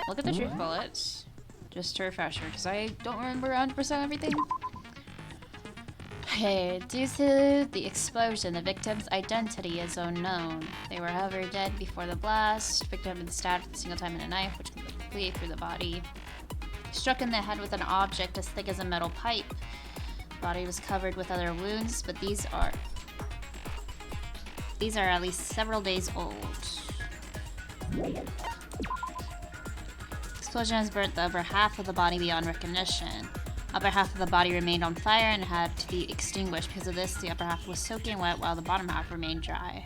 look at the truth bullets. Just to refresh her, because I don't remember 100% everything. Hey, due to the explosion, the victim's identity is unknown. They were however dead before the blast. Victim had been stabbed a single time with a knife, which completely through the body. Struck in the head with an object as thick as a metal pipe. The body was covered with other wounds, but these are at least several days old. Explosion has burnt the upper half of the body beyond recognition. Upper half of the body remained on fire and had to be extinguished. Because of this, the upper half was soaking wet while the bottom half remained dry.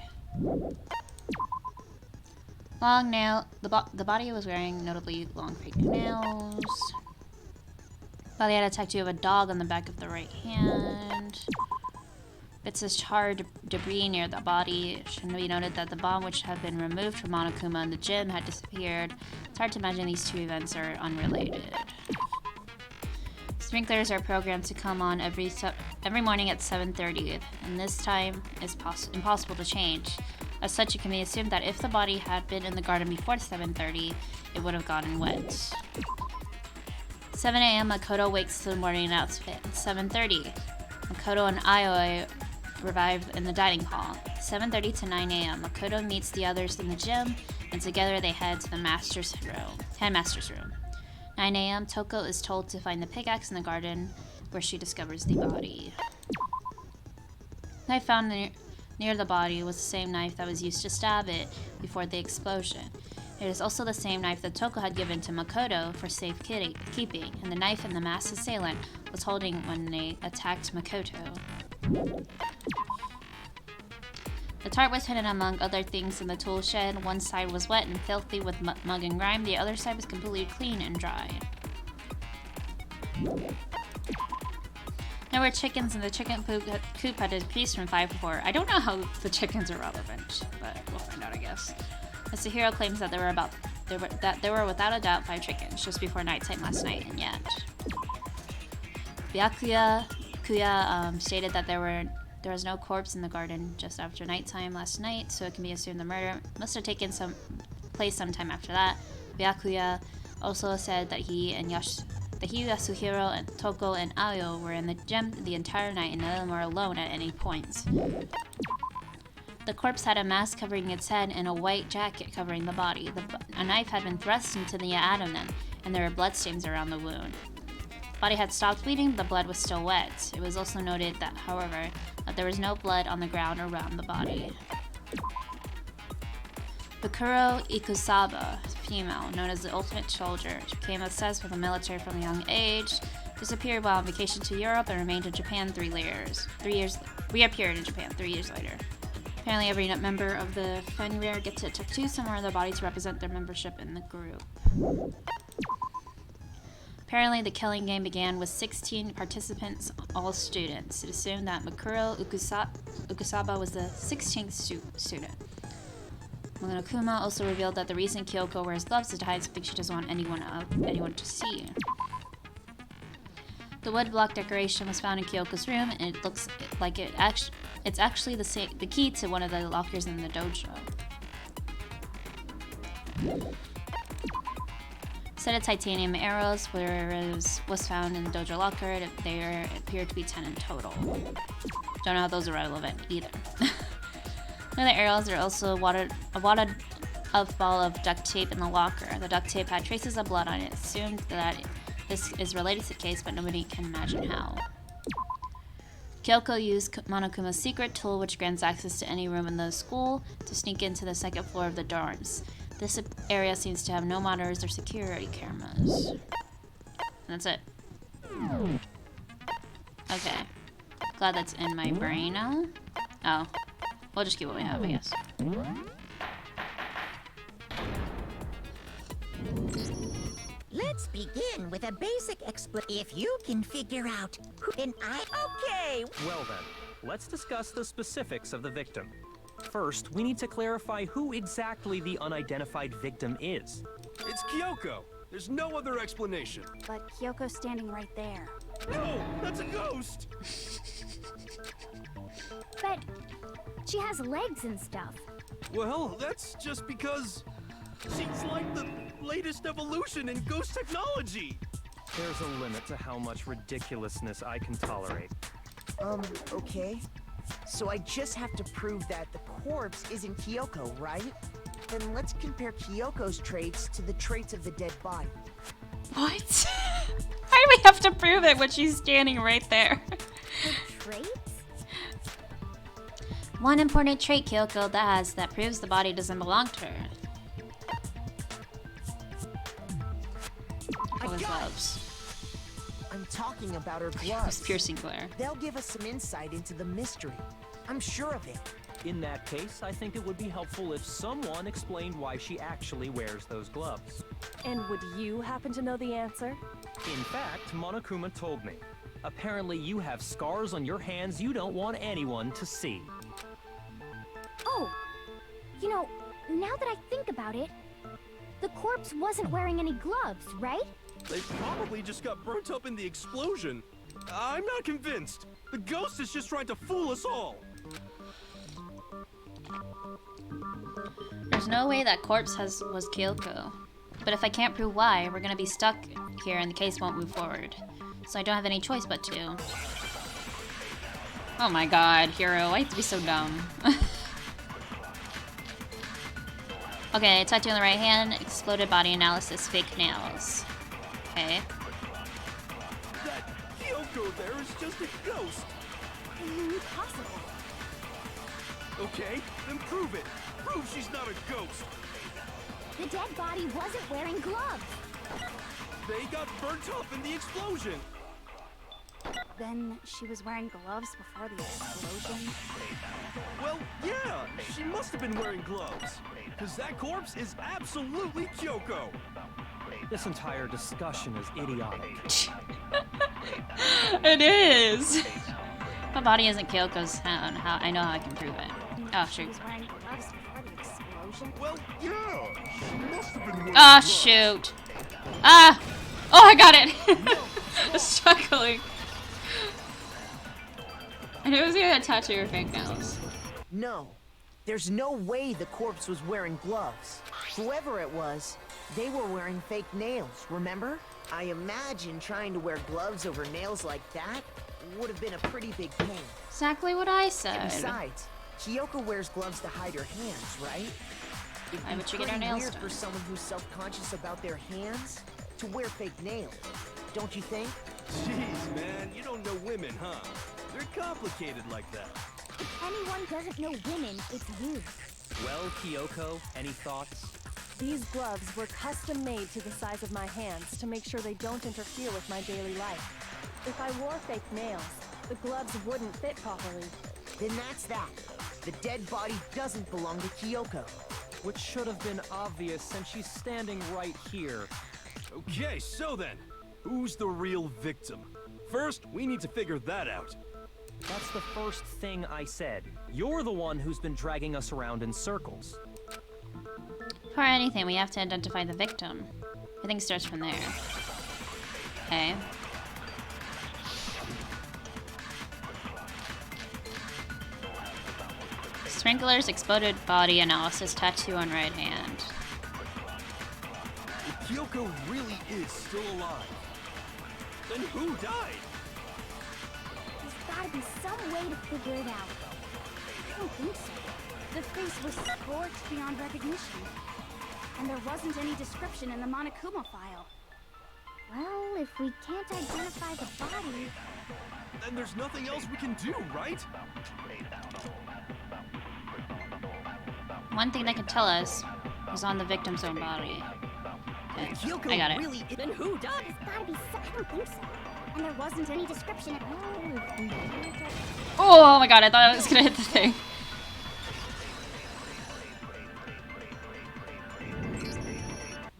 Long nail. The body was wearing notably long fake nails. Body had a tattoo of a dog on the back of the right hand. Bits of charred debris near the body. It should be noted that the bomb, which had been removed from Monokuma in the gym, had disappeared. It's hard to imagine these two events are unrelated. Sprinklers are programmed to come on every morning at 7:30, and this time is impossible to change. As such, it can be assumed that if the body had been in the garden before 7:30, it would have gotten wet. 7 a.m. Makoto wakes to the morning announcement. 7:30. Makoto and Aioi revived in the dining hall. 7:30 to 9 a.m. Makoto meets the others in the gym, and together they head to the headmaster's room. 9 a.m. Toko is told to find the pickaxe in the garden, where she discovers the body. The knife found near the body was the same knife that was used to stab it before the explosion. It is also the same knife that Toko had given to Makoto for safekeeping, and the knife and the masked assailant was holding when they attacked Makoto. The tart was hidden among other things in the tool shed. One side was wet and filthy with mud and grime. The other side was completely clean and dry. There were chickens, and the chicken coop had decreased from 5 to 4. I don't know how the chickens are relevant, but we'll find out, I guess. Mr. Hero claims that there were without a doubt 5 chickens just before nighttime last night, and yet Byakuya stated that there was no corpse in the garden just after nighttime last night, so it can be assumed the murder must have taken place sometime after that. Byakuya also said that he, Yasuhiro, and Toko, and Ayo were in the gym the entire night, and none of them were alone at any point. The corpse had a mask covering its head and a white jacket covering the body. A knife had been thrust into the abdomen, and there were bloodstains around the wound. The body had stopped bleeding, but the blood was still wet. It was also noted that, however, that there was no blood on the ground around the body. Bakuro Ikusaba, female, known as the Ultimate Soldier, she became obsessed with the military from a young age, disappeared while on vacation to Europe, and remained in Japan reappeared in Japan 3 years later. Apparently every member of the Fenrir gets a tattoo somewhere on their body to represent their membership in the group. Apparently the killing game began with 16 participants, all students. It assumed that Makuro Ukusaba was the 16th student. Monokuma also revealed that the reason Kyoko wears gloves is to hide something she doesn't want anyone to see. The wood block decoration was found in Kyoko's room, and it looks like it's actually the key to one of the lockers in the dojo. A set of titanium arrows was found in the dojo locker. There appeared to be 10 in total. Don't know how those are relevant either. One of the arrows are also a wadded ball of duct tape in the locker. The duct tape had traces of blood on it. Assumed that this is related to the case, but nobody can imagine how. Kyoko used Monokuma's secret tool, which grants access to any room in the school, to sneak into the second floor of the dorms. This area seems to have no monitors or security cameras. And that's it. Okay. Glad that's in my brain now. Oh. We'll just keep what we have, I guess. Let's begin with a basic If you can figure out who Okay! Well then, let's discuss the specifics of the victim. First, we need to clarify who exactly the unidentified victim is. It's Kyoko. There's no other explanation. But Kyoko's standing right there. No! That's a ghost! But she has legs and stuff. Well, that's just because she's like the lady latest evolution in ghost technology. There's a limit to how much ridiculousness I can tolerate. Okay. So I just have to prove that the corpse isn't Kyoko, right? Then let's compare Kyoko's traits to the traits of the dead body. What? Why do we have to prove it when she's standing right there? The traits? One important trait Kyoko has that proves the body doesn't belong to her. Oh, his gloves. I'm talking about her His gloves. piercing glare. They'll give us some insight into the mystery. I'm sure of it. In that case, I think it would be helpful if someone explained why she actually wears those gloves. And would you happen to know the answer? In fact, Monokuma told me. Apparently you have scars on your hands you don't want anyone to see. Oh, you know, now that I think about it, the corpse wasn't wearing any gloves, right? They probably just got burnt up in the explosion. I'm not convinced. The ghost is just trying to fool us all. There's no way that corpse was Kyoko. But if I can't prove why, we're gonna be stuck here and the case won't move forward. So I don't have any choice but to. Oh my god, Hiro, why have to be so dumb? Okay, tattoo on the right hand, exploded body analysis, fake nails. Okay. That Kyoko there is just a ghost. Impossible. Okay, then prove it. Prove she's not a ghost. The dead body wasn't wearing gloves. They got burnt up in the explosion. Then she was wearing gloves before the explosion. Well, yeah, she must have been wearing gloves. Because that corpse is absolutely Kyoko. This entire discussion is idiotic. It is! My body isn't Kyoko's. I know how I can prove it. Oh, She shoot. was wearing gloves before the explosion. Well, yeah, she must have been wearing Ah, gloves. shoot. Ah! Oh, I got it! I was struggling. And it was gonna tattoo your fake nails. No. There's no way the corpse was wearing gloves. Whoever it was, they were wearing fake nails, remember? I imagine trying to wear gloves over nails like that would have been a pretty big pain. Exactly what I said. Besides, Kyoko wears gloves to hide her hands, right? It'd Why be would you get her pretty nails weird done? for someone who's self-conscious about their hands to wear fake nails, don't you think? Jeez, man, you don't know women, huh? They're complicated like that. If anyone doesn't know women, it's you. Well, Kyoko, any thoughts? These gloves were custom made to the size of my hands to make sure they don't interfere with my daily life. If I wore fake nails, the gloves wouldn't fit properly. Then that's that. The dead body doesn't belong to Kyoko. Which should have been obvious since she's standing right here. Okay, so then, who's the real victim? First, we need to figure that out. That's the first thing I said. You're the one who's been dragging us around in circles. For anything, we have to identify the victim. I think it starts from there. Okay. Sprinklers, exploded body analysis, tattoo on right hand. If Kyoko really is still alive, then who died? There's gotta be some way to figure it out. I don't think so. The face was scorched beyond recognition. And there wasn't any description in the Monokuma file. Well, if we can't identify the body... Then there's nothing else we can do, right? One thing that could tell us is on the victim's own body. Okay, Kyoko I got it. really is... Then who died? There's gotta be some... I don't think so. And there wasn't any description at Oh my god, I thought I was gonna hit the thing.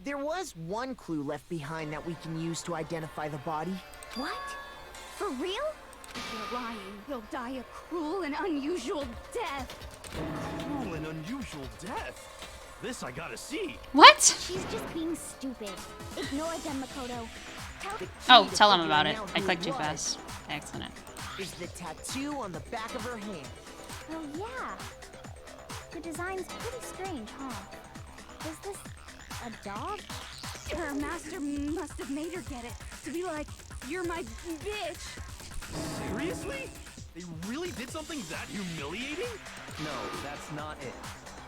There was one clue left behind that we can use to identify the body. What? For real? If you're lying, you'll die a cruel and unusual death. Cruel and unusual death. This I gotta see. What? She's just being stupid. Ignore them, Makoto. Tell The key Oh, to tell him about figuring it. out I who clicked it too was fast. Excellent. Is the tattoo on the back of her hand. Oh, yeah. The design's pretty strange, huh? Is this a dog? Her master must have made her get it. To be like, you're my bitch. Seriously? They really did something that humiliating? No, that's not it.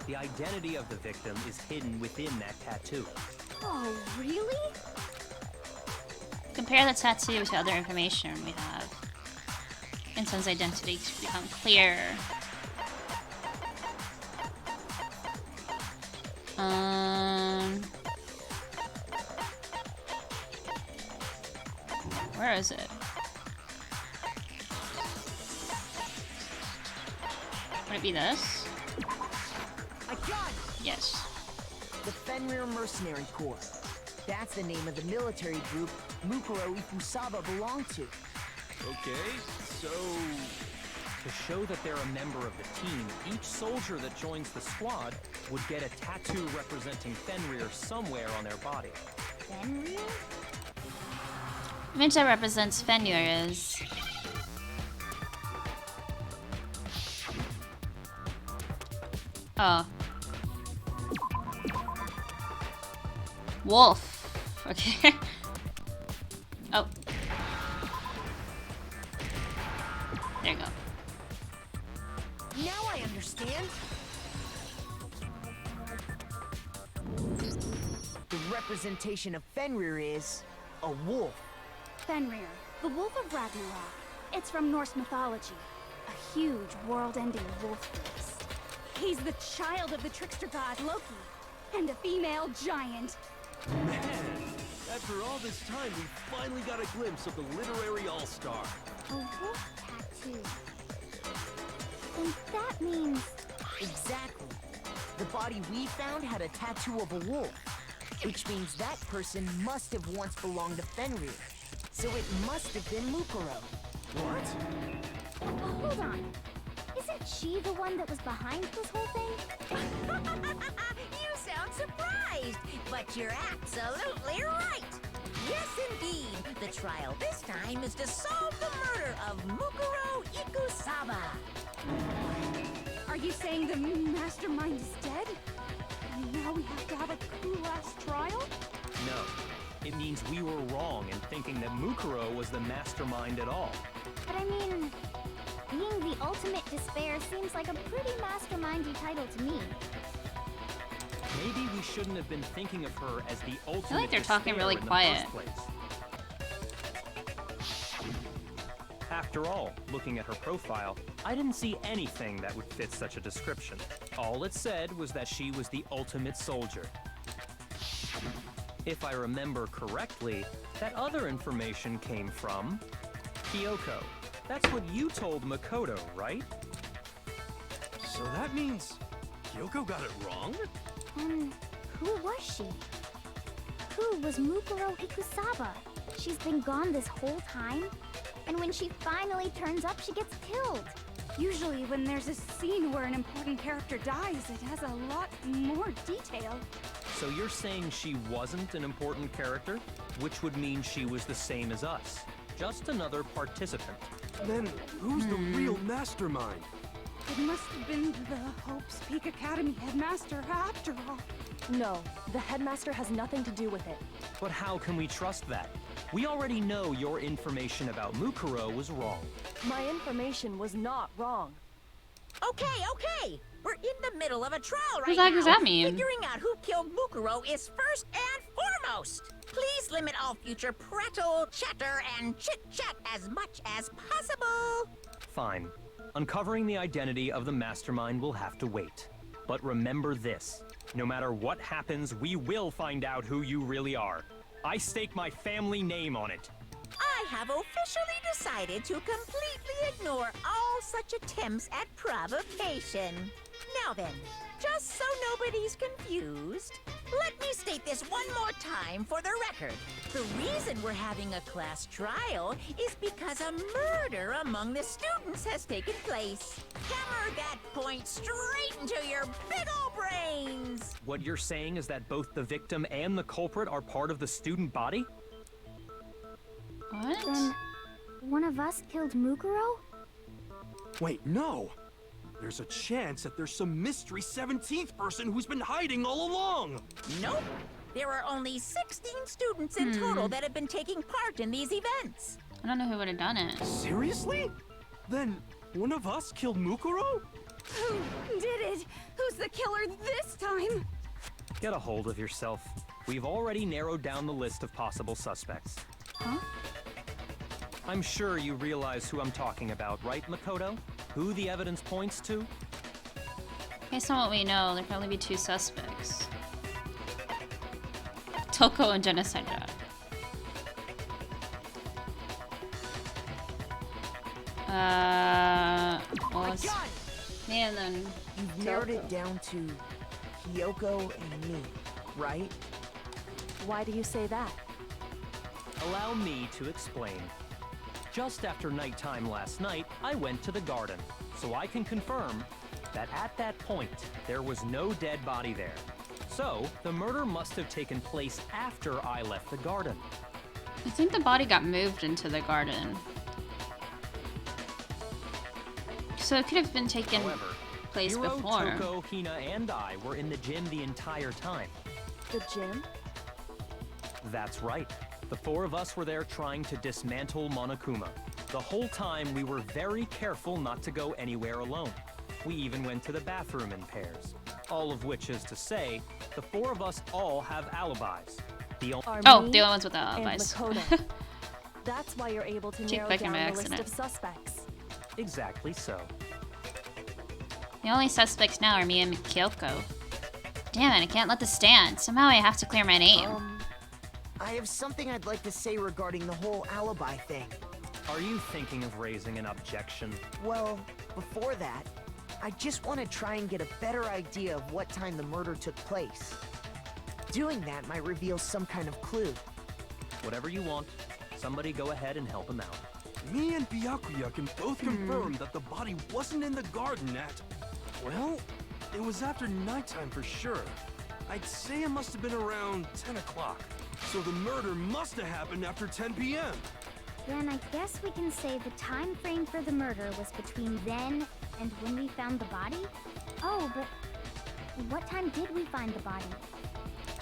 The identity of the victim is hidden within that tattoo. Oh, really? Compare the tattoo to other information we have. Inson's identity to become clear. Where is it? Would it be this? I got it! Yes. The Fenrir Mercenary Corps. That's the name of the military group Mukuro Ikusaba belonged to. Okay, so... To show that they're a member of the team, each soldier that joins the squad would get a tattoo representing Fenrir somewhere on their body. Fenrir? Image that represents Fenrir is... Oh. Wolf. Okay. Oh. There you go. Now I understand. The representation of Fenrir is a wolf. Fenrir, the Wolf of Ragnarok. It's from Norse mythology. A huge, world-ending wolf race. He's the child of the trickster god Loki, and a female giant. Man, after all this time, we finally got a glimpse of the literary all-star. A wolf tattoo. And that means... Exactly. The body we found had a tattoo of a wolf, which means that person must have once belonged to Fenrir. So it must have been Mukuro. What? Hold on. Isn't she the one that was behind this whole thing? You sound surprised, but you're absolutely right. Yes, indeed. The trial this time is to solve the murder of Mukuro Ikusaba. Are you saying the mastermind is dead? And now we have to have a cool-ass trial? No. It means we were wrong in thinking that Mukuro was the mastermind at all. But I mean, being the ultimate despair seems like a pretty mastermindy title to me. Maybe we shouldn't have been thinking of her as the ultimate like they're talking despair really in the quiet. first place. After all, looking at her profile, I didn't see anything that would fit such a description. All it said was that she was the ultimate soldier. If I remember correctly, that other information came from Kyoko. That's what you told Makoto, right? So that means Kyoko got it wrong? Who was she? Who was Mukuro Ikusaba? She's been gone this whole time, and when she finally turns up, she gets killed. Usually when there's a scene where an important character dies, it has a lot more detail. So you're saying she wasn't an important character? Which would mean she was the same as us. Just another participant. Then who's the real mastermind? It must have been the Hope's Peak Academy headmaster after all. No, the headmaster has nothing to do with it. But how can we trust that? We already know your information about Mukuro was wrong. My information was not wrong. Okay. We're in the middle of a trial right What the heck now. does that mean? Figuring out who killed Mukuro is first and foremost. Please limit all future prattle, chatter, and chit-chat as much as possible. Fine. Uncovering the identity of the mastermind will have to wait. But remember this. No matter what happens, we will find out who you really are. I stake my family name on it. I have officially decided to completely ignore all such attempts at provocation. Now then, just so nobody's confused, let me state this one more time for the record. The reason we're having a class trial is because a murder among the students has taken place. Hammer that point straight into your big ol' brains! What you're saying is that both the victim and the culprit are part of the student body? What? Then, one of us killed Mukuro? Wait, no! There's a chance that there's some mystery 17th person who's been hiding all along! Nope. There are only 16 students in total that have been taking part in these events. I don't know who would have done it. Seriously? Then one of us killed Mukuro? Who did it? Who's the killer this time? Get a hold of yourself. We've already narrowed down the list of possible suspects. Huh? I'm sure you realize who I'm talking about, right, Makoto? Who the evidence points to? Based on what we know, there can only be 2 suspects. Toko and Genocide Dog. Well, it's me and then You've narrowed it down to Kyoko and me, right? Why do you say that? Allow me to explain. Just after nighttime last night, I went to the garden, so I can confirm that at that point, there was no dead body there. So, the murder must have taken place after I left the garden. I think the body got moved into the garden. So it could have been taken However, place Hiro, before. Toko, Hina, and I were in the gym the entire time. The gym? That's right. The 4 of us were there trying to dismantle Monokuma. The whole time we were very careful not to go anywhere alone. We even went to the bathroom in pairs. All of which is to say, the 4 of us all have alibis. The Are Oh, me the only ones with the and alibis. Makoto. That's why you're able to Cheek narrow bacon down by the list accident. of suspects. Exactly so. The only suspects now are me and Kyoko. Damn it, I can't let this stand. Somehow I have to clear my name. I have something I'd like to say regarding the whole alibi thing. Are you thinking of raising an objection? Well, before that, I just want to try and get a better idea of what time the murder took place. Doing that might reveal some kind of clue. Whatever you want. Somebody go ahead and help him out. Me and Byakuya can both confirm that the body wasn't in the garden at... Well, it was after nighttime for sure. I'd say it must have been around 10 o'clock. So the murder must have happened after 10 p.m. Then I guess we can say the time frame for the murder was between then and when we found the body? Oh, but what time did we find the body?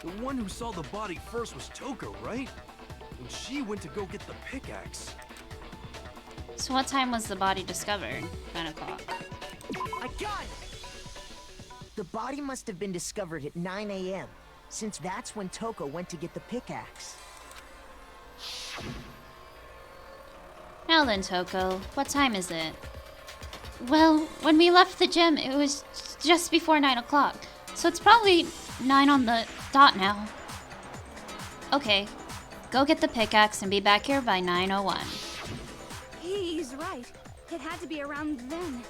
The one who saw the body first was Toko, right? And she went to go get the pickaxe. So what time was the body discovered? 9 o'clock. I got it! The body must have been discovered at 9 a.m., since that's when Toko went to get the pickaxe. Now then, Toko, what time is it? Well, when we left the gym, it was just before 9 o'clock. So it's probably 9 on the dot now. Okay, go get the pickaxe and be back here by 9:01. He's right. It had to be around then.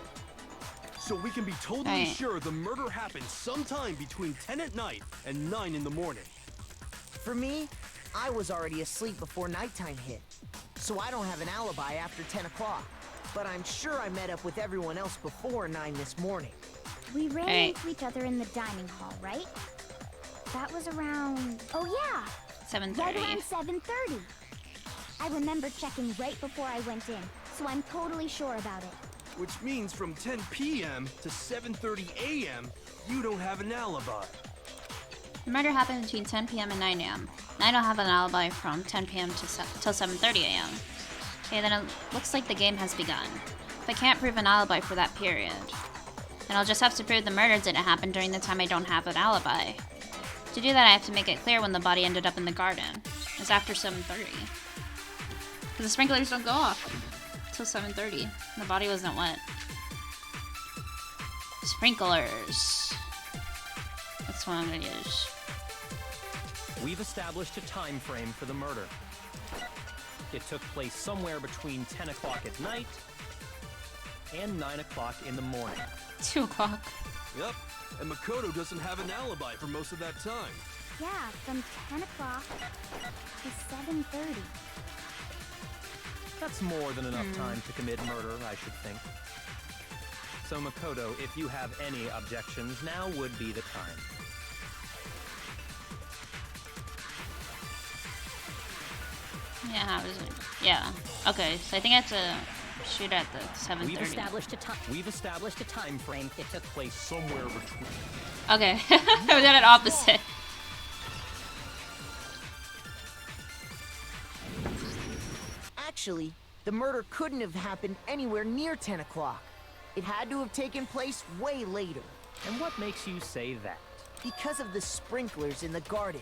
So we can be totally Right. sure the murder happened sometime between 10 at night and 9 in the morning. For me, I was already asleep before nighttime hit, so I don't have an alibi after 10 o'clock. But I'm sure I met up with everyone else before 9 this morning. We ran Hey. into each other in the dining hall, right? That was around... Oh yeah! Right 7:30. around 7:30. I remember checking right before I went in, so I'm totally sure about it. Which means from 10 p.m. to 7:30 a.m., you don't have an alibi. The murder happened between 10 p.m. and 9 a.m. I don't have an alibi from 10 p.m. till 7:30 a.m. Okay, then it looks like the game has begun. If I can't prove an alibi for that period, then I'll just have to prove the murder didn't happen during the time I don't have an alibi. To do that, I have to make it clear when the body ended up in the garden. It's after 7:30. Because the sprinklers don't go off till 7:30. The body wasn't wet. Sprinklers. That's what I'm gonna use. We've established a time frame for the murder. It took place somewhere between 10 o'clock at night and 9 o'clock in the morning. 2 o'clock. Yep, and Makoto doesn't have an alibi for most of that time. Yeah, from 10 o'clock to 7:30. That's more than enough time to commit murder, I should think. So Makoto, if you have any objections, now would be the time. Yeah, how is it? Yeah. Okay, so I think I have to shoot at the 7:30. We've established a time frame. It took place somewhere between. Okay, I did it opposite. Actually, the murder couldn't have happened anywhere near 10 o'clock. It had to have taken place way later. And what makes you say that? Because of the sprinklers in the garden.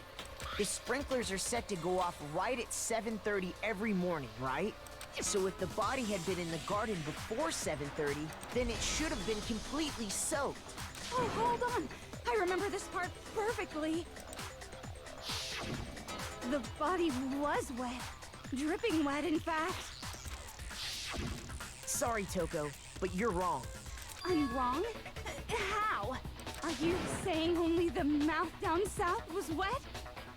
The sprinklers are set to go off right at 7:30 every morning, right? So if the body had been in the garden before 7:30, then it should have been completely soaked. Oh, hold on. I remember this part perfectly. The body was wet. Dripping wet, in fact. Sorry, Toko, but you're wrong. I'm wrong? How? Are you saying only the mouth down south was wet?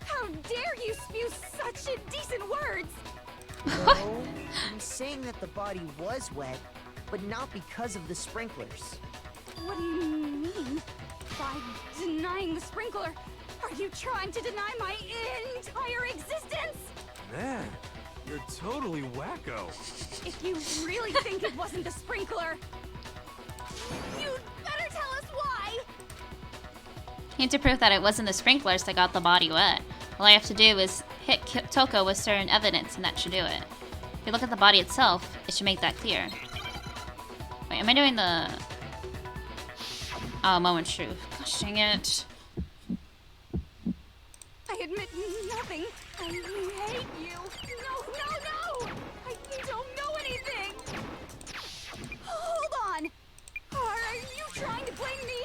How dare you spew such indecent words! No, I'm saying that the body was wet, but not because of the sprinklers. What do you mean? By denying the sprinkler, are you trying to deny my entire existence? Man, you're totally wacko. If you really think it wasn't the sprinkler, you'd better tell us why! Need to prove that it wasn't the sprinklers that got the body wet. All I have to do is hit Toko with certain evidence, and that should do it. If you look at the body itself, it should make that clear. Wait, am I doing the... Oh, moment truth. Gosh dang it. I admit nothing. I hate you. No, no, no! I don't know anything! Hold on! Are you trying to blame me?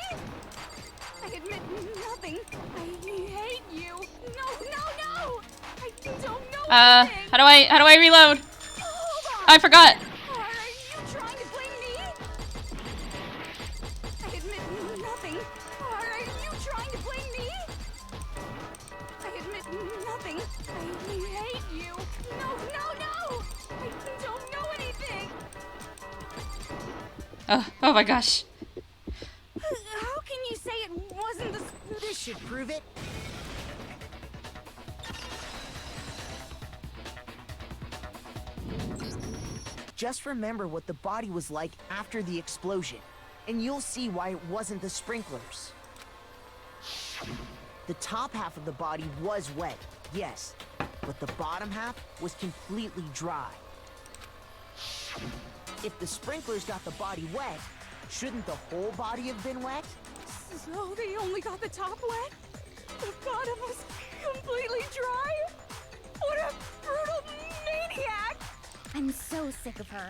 I admit nothing. I hate you. No, no, no! I don't know anything! How do I reload? Hold on! I forgot! Are you trying to blame me? I admit nothing. Are you trying to blame me? I admit nothing. I hate you. No, no, no! I don't know anything! Oh my gosh. How can you say it wasn't the... This should prove it. Just remember what the body was like after the explosion, and you'll see why it wasn't the sprinklers. The top half of the body was wet, yes, but the bottom half was completely dry. If the sprinklers got the body wet, shouldn't the whole body have been wet? So they only got the top wet? The bottom was completely dry? What a brutal maniac! I'm so sick of her.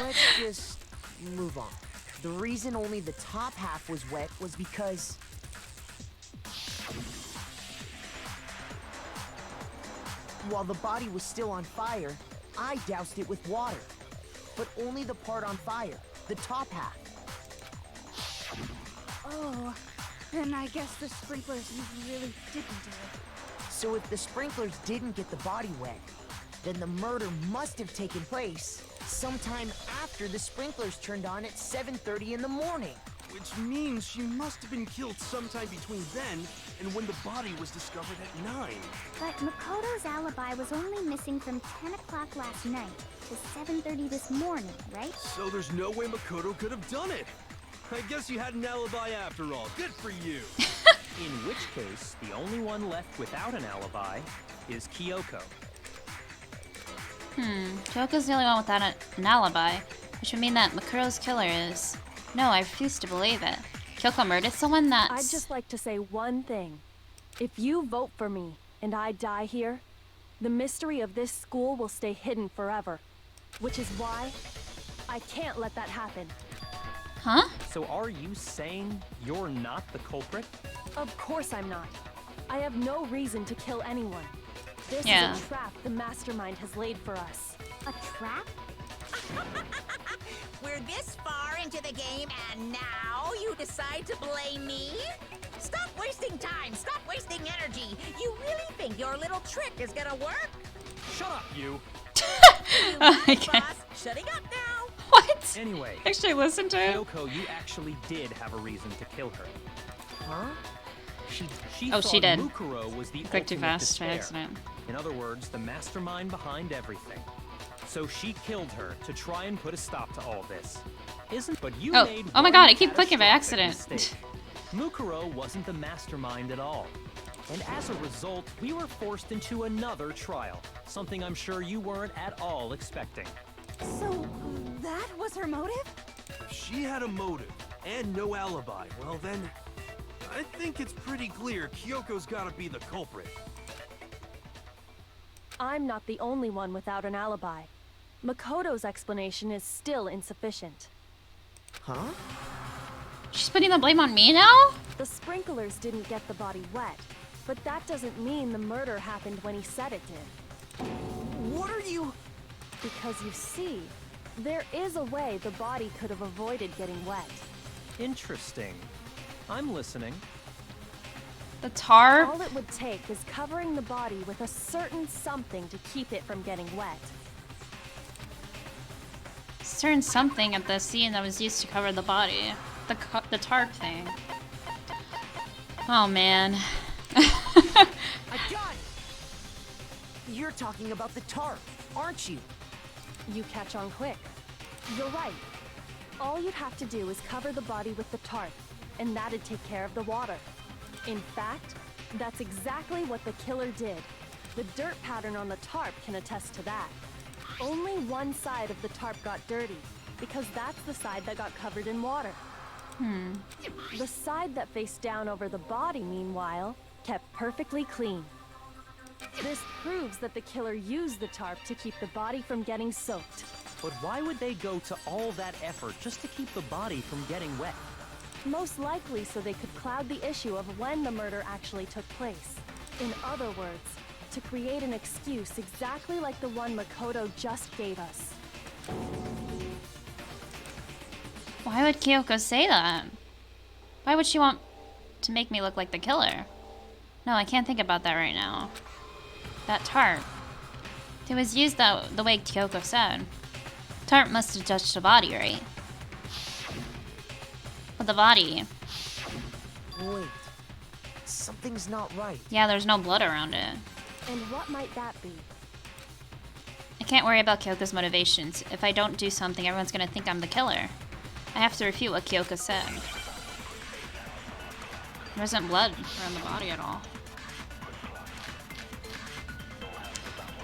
Let's just move on. The reason only the top half was wet was because... while the body was still on fire, I doused it with water. But only the part on fire, the top half. Oh, then I guess the sprinklers really didn't do it. So if the sprinklers didn't get the body wet, then the murder must have taken place sometime after the sprinklers turned on at 7:30 in the morning. Which means she must have been killed sometime between then and when the body was discovered at 9. But Makoto's alibi was only missing from 10 o'clock last night to 7:30 this morning, right? So there's no way Makoto could have done it. I guess you had an alibi after all. Good for you. In which case, the only one left without an alibi is Kyoko. Kyoko's the only one without an alibi, which would mean that Makuro's killer is... No, I refuse to believe it. Kyoko murdered someone that's... I'd just like to say one thing. If you vote for me and I die here, the mystery of this school will stay hidden forever. Which is why I can't let that happen. Huh? So are you saying you're not the culprit? Of course I'm not. I have no reason to kill anyone. This Yeah. is a trap the mastermind has laid for us. A trap? We're this far into the game, and now you decide to blame me? Stop wasting time! Stop wasting energy! You really think your little trick is gonna work? Shut up, you! Oh my god. Boss, shutting up now! What? Anyway, Actually listen to it? Kyoko, you actually did have a reason to kill her. Huh? She Oh, thought she did. Mukuro was the Clicked too ultimate fast by despair. accident. In other words, the mastermind behind everything. So she killed her to try and put a stop to all this. But you Oh, made my god, I one keep clicking by catastrophic accident. mistake. Mukuro wasn't the mastermind at all. And as a result, we were forced into another trial. Something I'm sure you weren't at all expecting. So, that was her motive? If she had a motive and no alibi, well then, I think it's pretty clear Kyoko's gotta be the culprit. I'm not the only one without an alibi. Makoto's explanation is still insufficient. Huh? She's putting the blame on me now? The sprinklers didn't get the body wet, but that doesn't mean the murder happened when he said it did. What are you... Because you see, there is a way the body could have avoided getting wet. Interesting. I'm listening. The tarp? All it would take is covering the body with a certain something to keep it from getting wet. Certain something at the scene that was used to cover the body. The tarp thing. Oh man. I got it! You're talking about the tarp, aren't you? You catch on quick. You're right. All you'd have to do is cover the body with the tarp, and that'd take care of the water. In fact, that's exactly what the killer did. The dirt pattern on the tarp can attest to that. Only one side of the tarp got dirty, because that's the side that got covered in water. The side that faced down over the body, meanwhile, kept perfectly clean. This proves that the killer used the tarp to keep the body from getting soaked. But why would they go to all that effort just to keep the body from getting wet? Most likely so they could cloud the issue of when the murder actually took place. In other words, to create an excuse exactly like the one Makoto just gave us. Why would Kyoko say that? Why would she want to make me look like the killer? No, I can't think about that right now. That tarp. It was used the way Kyoko said. Tarp must have touched the body, right? But the body. Wait. Something's not right. Yeah, there's no blood around it. And what might that be? I can't worry about Kyoko's motivations. If I don't do something, everyone's gonna think I'm the killer. I have to refute what Kyoko said. There isn't blood around the body at all.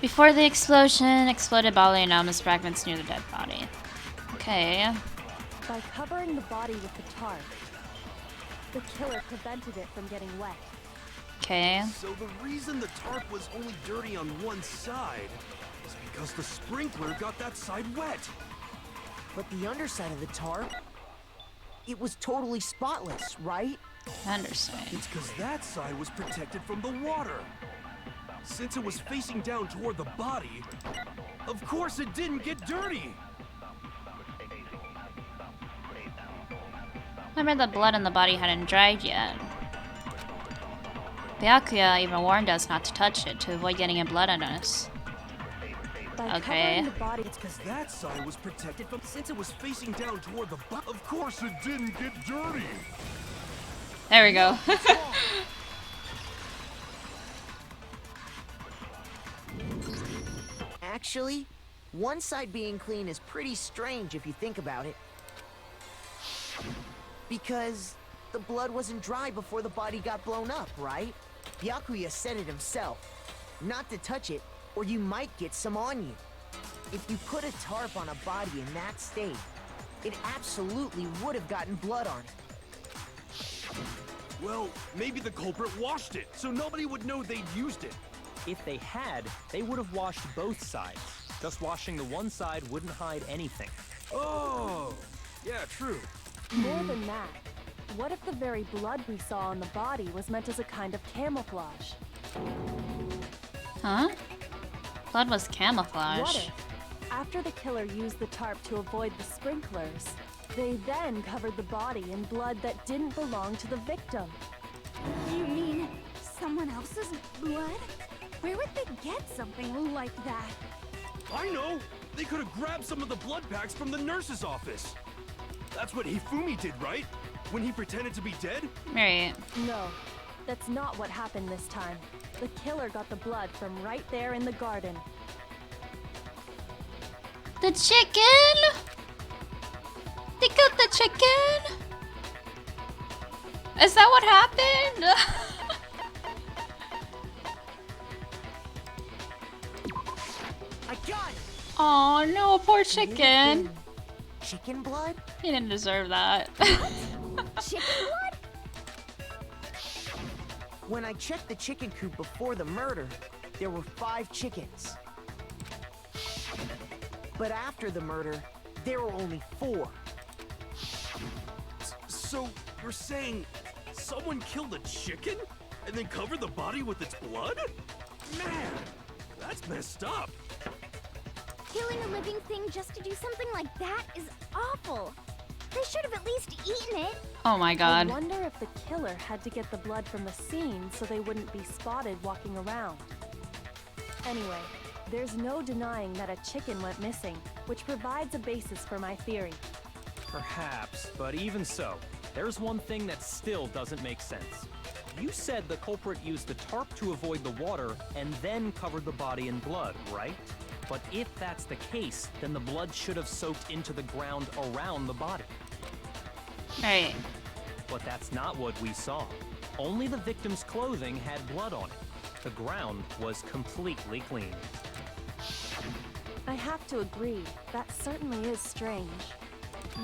Before the explosion, exploded bodily anomalous fragments near the dead body. Okay. By covering the body with the tarp, the killer prevented it from getting wet. Okay. So the reason the tarp was only dirty on one side is because the sprinkler got that side wet. But the underside of the tarp, it was totally spotless, right? Underside. It's because that side was protected from the water. Since it was facing down toward the body, of course it didn't get dirty. Remember, the blood in the body hadn't dried yet. Byakuya even warned us not to touch it to avoid getting blood on us. By Okay. covering the body, It's because that side was protected from since it was facing down toward the body. Of course it didn't get dirty. There we go. Actually, one side being clean is pretty strange if you think about it. Because the blood wasn't dry before the body got blown up, right? Byakuya said it himself. Not to touch it, or you might get some on you. If you put a tarp on a body in that state, it absolutely would have gotten blood on it. Well, maybe the culprit washed it, so nobody would know they'd used it. If they had, they would have washed both sides. Just washing the one side wouldn't hide anything. Oh, yeah, true. more than that, what if the very blood we saw on the body was meant as a kind of camouflage? Huh? Blood was camouflage. What if, after the killer used the tarp to avoid the sprinklers, they then covered the body in blood that didn't belong to the victim? You mean someone else's blood? Where would they get something like that? I know! They could have grabbed some of the blood packs from the nurse's office. That's what Hifumi did, right? When he pretended to be dead? Right. No, that's not what happened this time. The killer got the blood from right there in the garden. The chicken? They got the chicken? Is that what happened? I got it! Oh no, poor chicken. Chicken blood? He didn't deserve that. Chicken blood? When I checked the chicken coop before the murder, there were 5 chickens. But after the murder, there were only 4. So, you're saying someone killed a chicken and then covered the body with its blood? Man, that's messed up. Killing a living thing just to do something like that is awful. They should have at least eaten it. Oh my I god. wonder if the killer had to get the blood from the scene so they wouldn't be spotted walking around. Anyway, there's no denying that a chicken went missing, which provides a basis for my theory. Perhaps, but even so, there's one thing that still doesn't make sense. You said the culprit used the tarp to avoid the water and then covered the body in blood, right? But if that's the case, then the blood should have soaked into the ground around the body. Right. But that's not what we saw. Only the victim's clothing had blood on it. The ground was completely clean. I have to agree, that certainly is strange.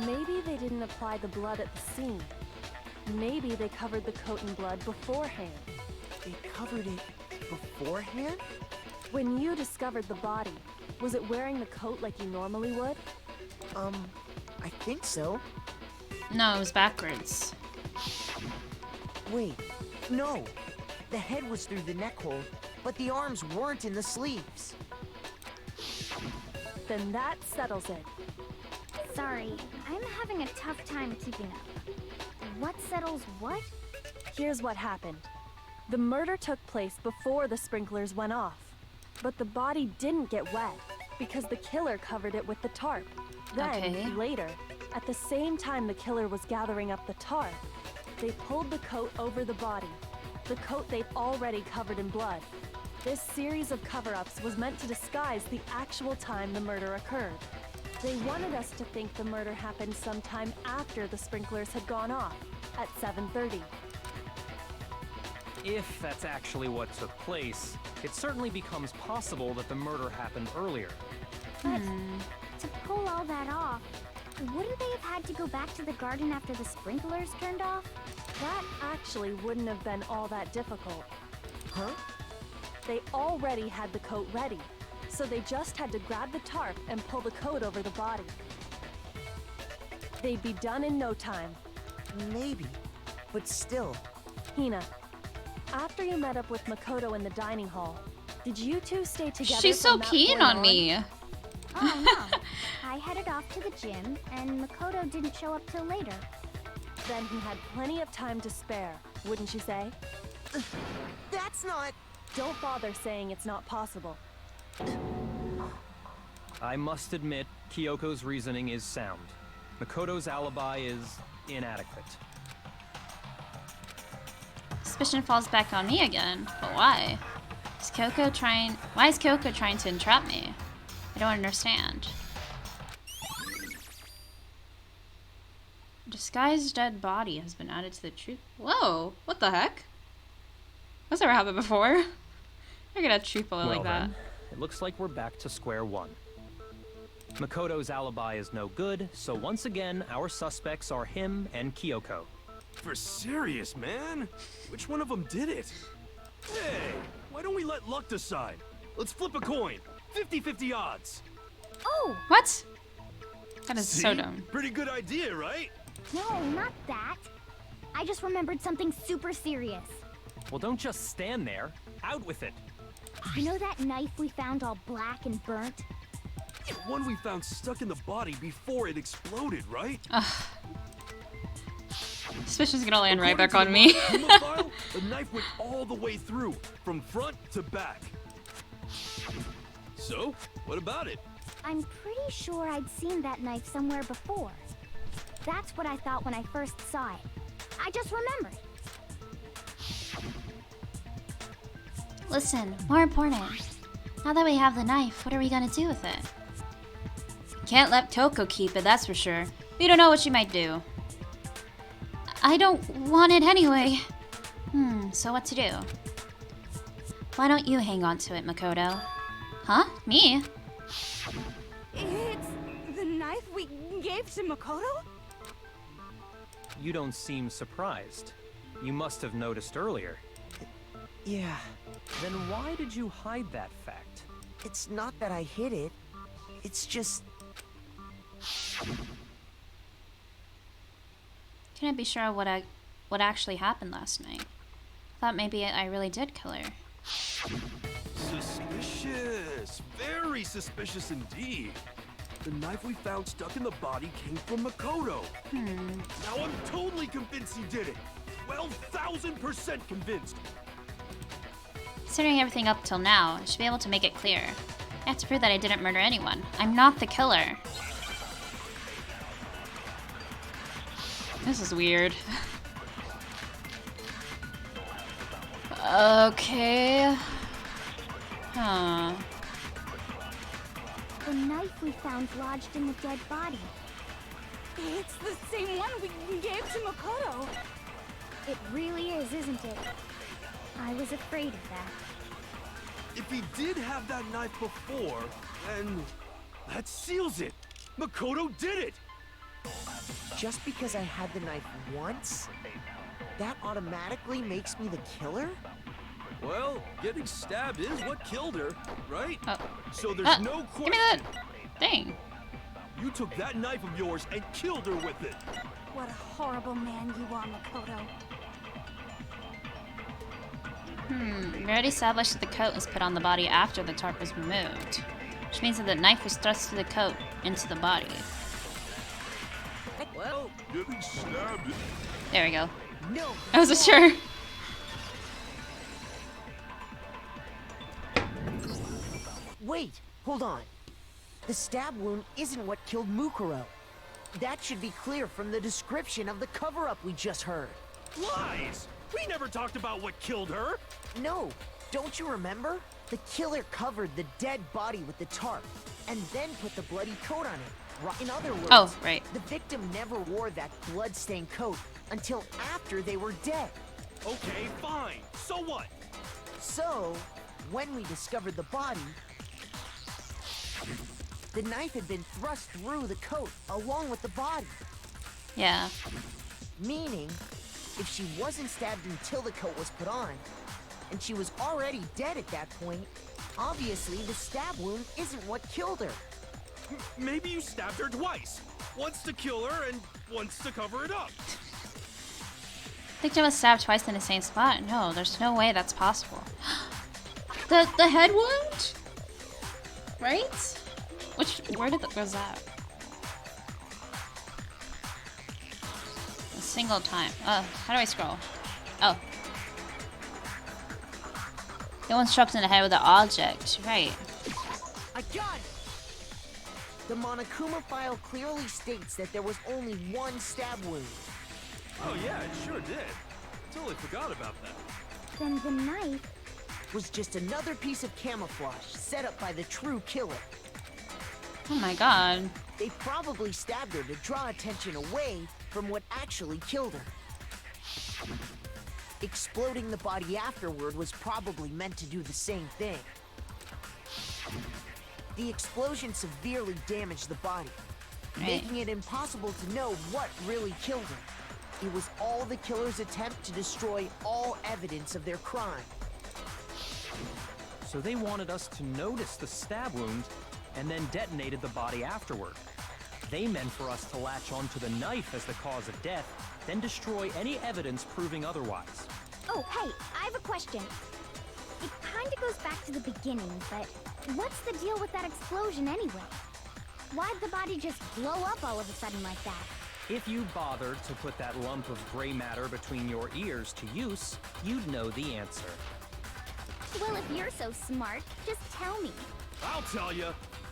Maybe they didn't apply the blood at the scene. Maybe they covered the coat in blood beforehand. They covered it beforehand? When you discovered the body, was it wearing the coat like you normally would? I think so. No, it was backwards. Wait, no. The head was through the neck hole, but the arms weren't in the sleeves. Then that settles it. Sorry, I'm having a tough time keeping up. What settles what? Here's what happened. The murder took place before the sprinklers went off. But the body didn't get wet because the killer covered it with the tarp. Then, Okay. later, at the same time the killer was gathering up the tarp, they pulled the coat over the body, the coat they'd already covered in blood. This series of cover-ups was meant to disguise the actual time the murder occurred. They wanted us to think the murder happened sometime after the sprinklers had gone off, at 7:30. If that's actually what took place, it certainly becomes possible that the murder happened earlier. But to pull all that off, wouldn't they have had to go back to the garden after the sprinklers turned off? That actually wouldn't have been all that difficult. Huh? They already had the coat ready, so they just had to grab the tarp and pull the coat over the body. They'd be done in no time. Maybe, but still. Hina, after you met up with Makoto in the dining hall, did you two stay together? She's so from that keen point on me. Oh no, I headed off to the gym, and Makoto didn't show up till later. Then he had plenty of time to spare, wouldn't you say? That's not... Don't bother saying it's not possible. I must admit, Kyoko's reasoning is sound. Makoto's alibi is inadequate. Suspicion falls back on me again. But why? Why is Kyoko trying to entrap me? I don't understand. Disguised dead body has been added to the truth. Whoa! What the heck? That's never happened before. I could add truth bullet like that. Then, it looks like we're back to square one. Makoto's alibi is no good, so once again, our suspects are him and Kyoko. For serious, man? Which one of them did it? Hey, why don't we let luck decide? Let's flip a coin. 50-50 odds. Oh, What? That is See? so dumb. Pretty good idea, right? no, not that. I just remembered something super serious. Well, don't just stand there. Out with it. You know that knife we found all black and burnt? The one we found stuck in the body before it exploded, right? Suspicion's gonna land right According back to on me. the Monokuma file, the knife went all the way through, from front to back. So, what about it? I'm pretty sure I'd seen that knife somewhere before. That's what I thought when I first saw it. I just remembered. Listen, more important. Now that we have the knife, what are we gonna do with it? Can't let Toko keep it, that's for sure. We don't know what she might do. I don't want it anyway. So what to do? Why don't you hang on to it, Makoto? Huh? Me? It's the knife we gave to Makoto? You don't seem surprised. You must have noticed earlier. Yeah, Then why did you hide that fact? it's not that I hid it. It's just... Couldn't be sure what actually happened last night. Thought maybe I really did kill her. Suspicious. Very suspicious indeed. The knife we found stuck in the body came from Makoto. Now I'm totally convinced he did it. 12,000% convinced. Considering everything up till now, I should be able to make it clear. I have to prove that I didn't murder anyone. I'm not the killer. This is weird. Okay. Huh. The knife we found lodged in the dead body. It's the same one we gave to Makoto. It really is, isn't it? I was afraid of that. If he did have that knife before, then that seals it. Makoto did it. Just because I had the knife once, that automatically makes me the killer? Well, getting stabbed is what killed her, right? Oh. So there's no Give me question. that thing. You took that knife of yours and killed her with it. What a horrible man you are, Makoto. We already established that the coat was put on the body after the tarp was removed, which means that the knife was thrust through the coat into the body. Well, getting stabbed. There we go. No. I wasn't sure. Wait, hold on. The stab wound isn't what killed Mukuro. That should be clear from the description of the cover-up we just heard. Lies! We never talked about what killed her. No, don't you remember? The killer covered the dead body with the tarp, and then put the bloody coat on it. In other words, Oh, right. the victim never wore that blood-stained coat until after they were dead. Okay, fine. So what? So, when we discovered the body, the knife had been thrust through the coat along with the body. Yeah. Meaning, if she wasn't stabbed until the coat was put on, and she was already dead at that point, obviously the stab wound isn't what killed her. Maybe you stabbed her twice. Once to kill her and once to cover it up. Victim was stabbed twice in the same spot? No, there's no way that's possible. the head wound? Right? Where was that? A single time. How do I scroll? Oh. The one struck in the head with an object. Right. I got it! The Monokuma file clearly states that there was only one stab wound. Oh yeah, it sure did. Totally forgot about that. Then the knife... Was just another piece of camouflage set up by the true killer. Oh my god. They probably stabbed her to draw attention away from what actually killed her. Exploding the body afterward was probably meant to do the same thing. The explosion severely damaged the body, making it impossible to know what really killed her. It was all the killer's attempt to destroy all evidence of their crime. So they wanted us to notice the stab wound and then detonated the body afterward. They meant for us to latch onto the knife as the cause of death, then destroy any evidence proving otherwise. Oh, hey, I have a question. It kinda goes back to the beginning, but what's the deal with that explosion anyway? Why'd the body just blow up all of a sudden like that? If you bothered to put that lump of gray matter between your ears to use, you'd know the answer. Well, if you're so smart, just tell me. I'll tell you.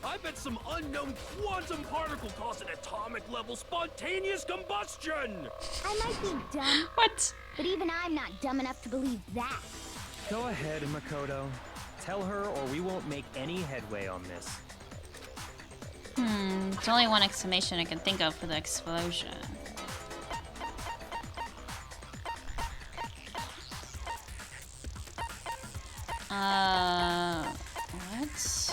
I bet some unknown quantum particle caused an atomic level spontaneous combustion. I might be dumb, What? but even I'm not dumb enough to believe that. Go ahead, Makoto. Tell her or we won't make any headway on this. There's only one explanation I can think of for the explosion. What?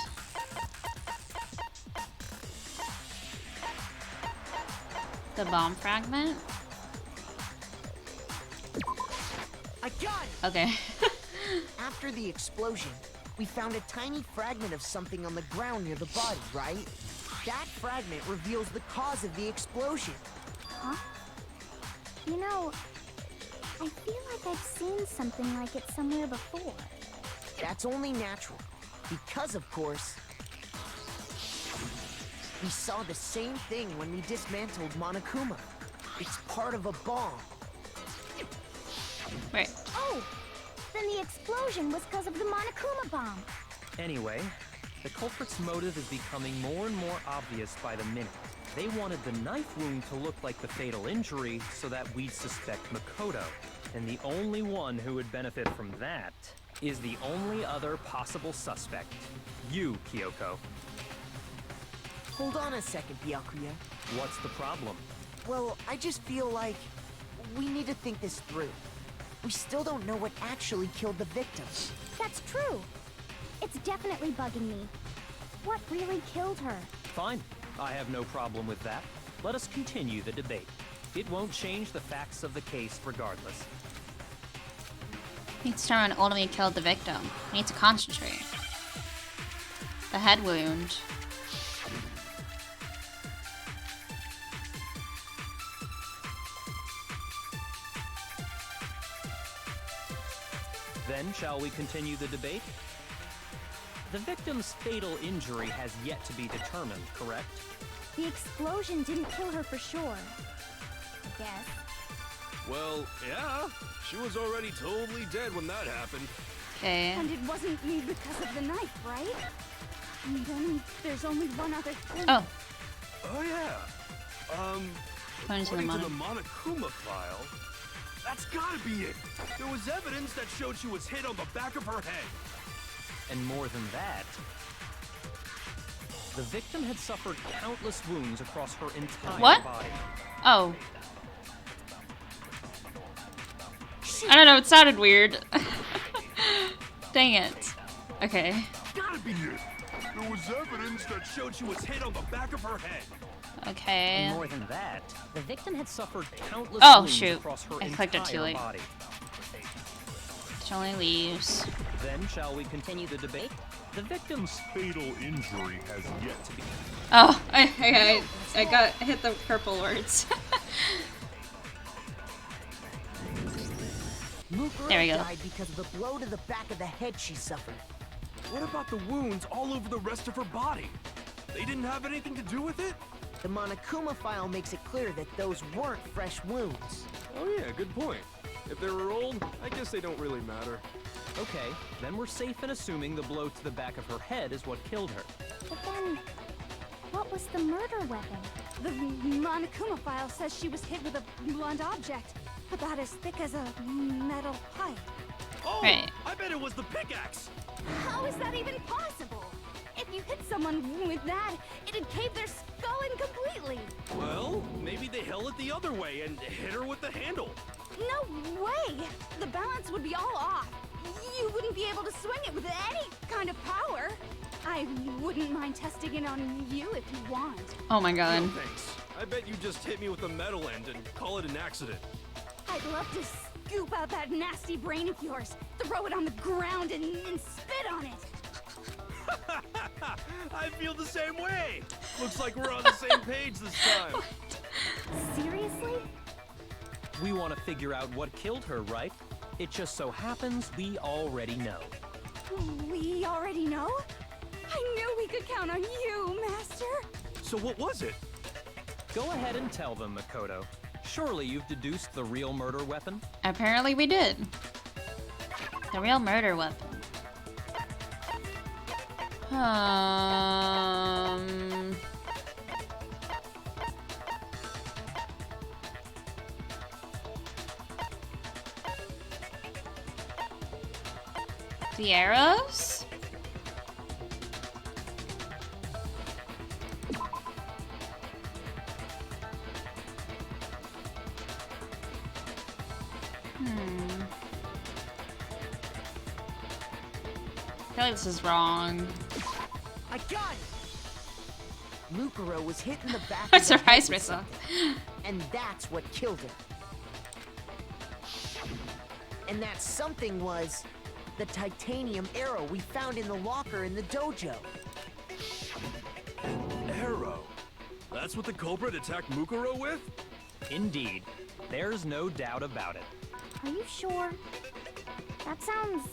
The bomb fragment? I got it! Okay. After the explosion, we found a tiny fragment of something on the ground near the body, right? That fragment reveals the cause of the explosion. Huh? You know, I feel like I've seen something like it somewhere before. That's only natural. Because, of course, we saw the same thing when we dismantled Monokuma. It's part of a bomb. Right. Oh! Then the explosion was because of the Monokuma bomb. Anyway, the culprit's motive is becoming more and more obvious by the minute. They wanted the knife wound to look like the fatal injury so that we'd suspect Makoto. And the only one who would benefit from that is the only other possible suspect. You, Kyoko. Hold on a second, Byakuya. What's the problem? Well, I just feel like we need to think this through. We still don't know what actually killed the victim. That's true. It's definitely bugging me. What really killed her? Fine. I have no problem with that. Let us continue the debate. It won't change the facts of the case regardless. Needs to determine what ultimately killed the victim. We need to concentrate. The head wound. Then, shall we continue the debate? The victim's fatal injury has yet to be determined, correct? The explosion didn't kill her for sure. I guess. Well, yeah. She was already totally dead when that happened. Okay. And it wasn't me because of the knife, right? And then there's only one other thing. Oh. Oh, yeah. According to the According to the Monokuma file, that's gotta be it. There was evidence that showed she was hit on the back of her head. And more than that, the victim had suffered countless wounds across her entire What? body. Oh. I don't know, it sounded weird. Dang it. Okay. Gotta be it. There was evidence that showed she was hit on the back of her head. Okay. And more than that, the victim had suffered countless Oh, wounds shoot. across her I clicked it too entire late. body. It only leaves. Then, shall we continue the debate? The victim's fatal injury has yet to be... Oh, I hit the purple words. Mukuro There we go. died because of the blow to the back of the head she suffered. What about the wounds all over the rest of her body? They didn't have anything to do with it? The Monokuma file makes it clear that those weren't fresh wounds. Oh yeah, good point. If they were old, I guess they don't really matter. Okay, then we're safe in assuming the blow to the back of her head is what killed her. But then, what was the murder weapon? The Monokuma file says she was hit with a blunt object, about as thick as a metal pipe. Oh, Right. I bet it was the pickaxe! How is that even possible? If you hit someone with that, it'd cave their skull in completely. Well, maybe they held it the other way and hit her with the handle. No way! The balance would be all off. You wouldn't be able to swing it with any kind of power. I wouldn't mind testing it on you if you want. Oh my god. No thanks. I bet you just hit me with the metal end and call it an accident. I'd love to scoop out that nasty brain of yours, throw it on the ground, and spit on it. I feel the same way. Looks like we're on the same page this time. Seriously? We want to figure out what killed her, right? It just so happens we already know. We already know? I knew we could count on you, Master. So what was it? Go ahead and tell them, Makoto. Surely you've deduced the real murder weapon? Apparently we did. The real murder weapon. The arrows? I feel like this is wrong. I got it! Mukuro was hit in the back I of the head surprised with myself. something, and that's what killed her. And that something was the titanium arrow we found in the locker in the dojo. Arrow? That's what the culprit attacked Mukuro with? Indeed. There's no doubt about it. Are you sure? That sounds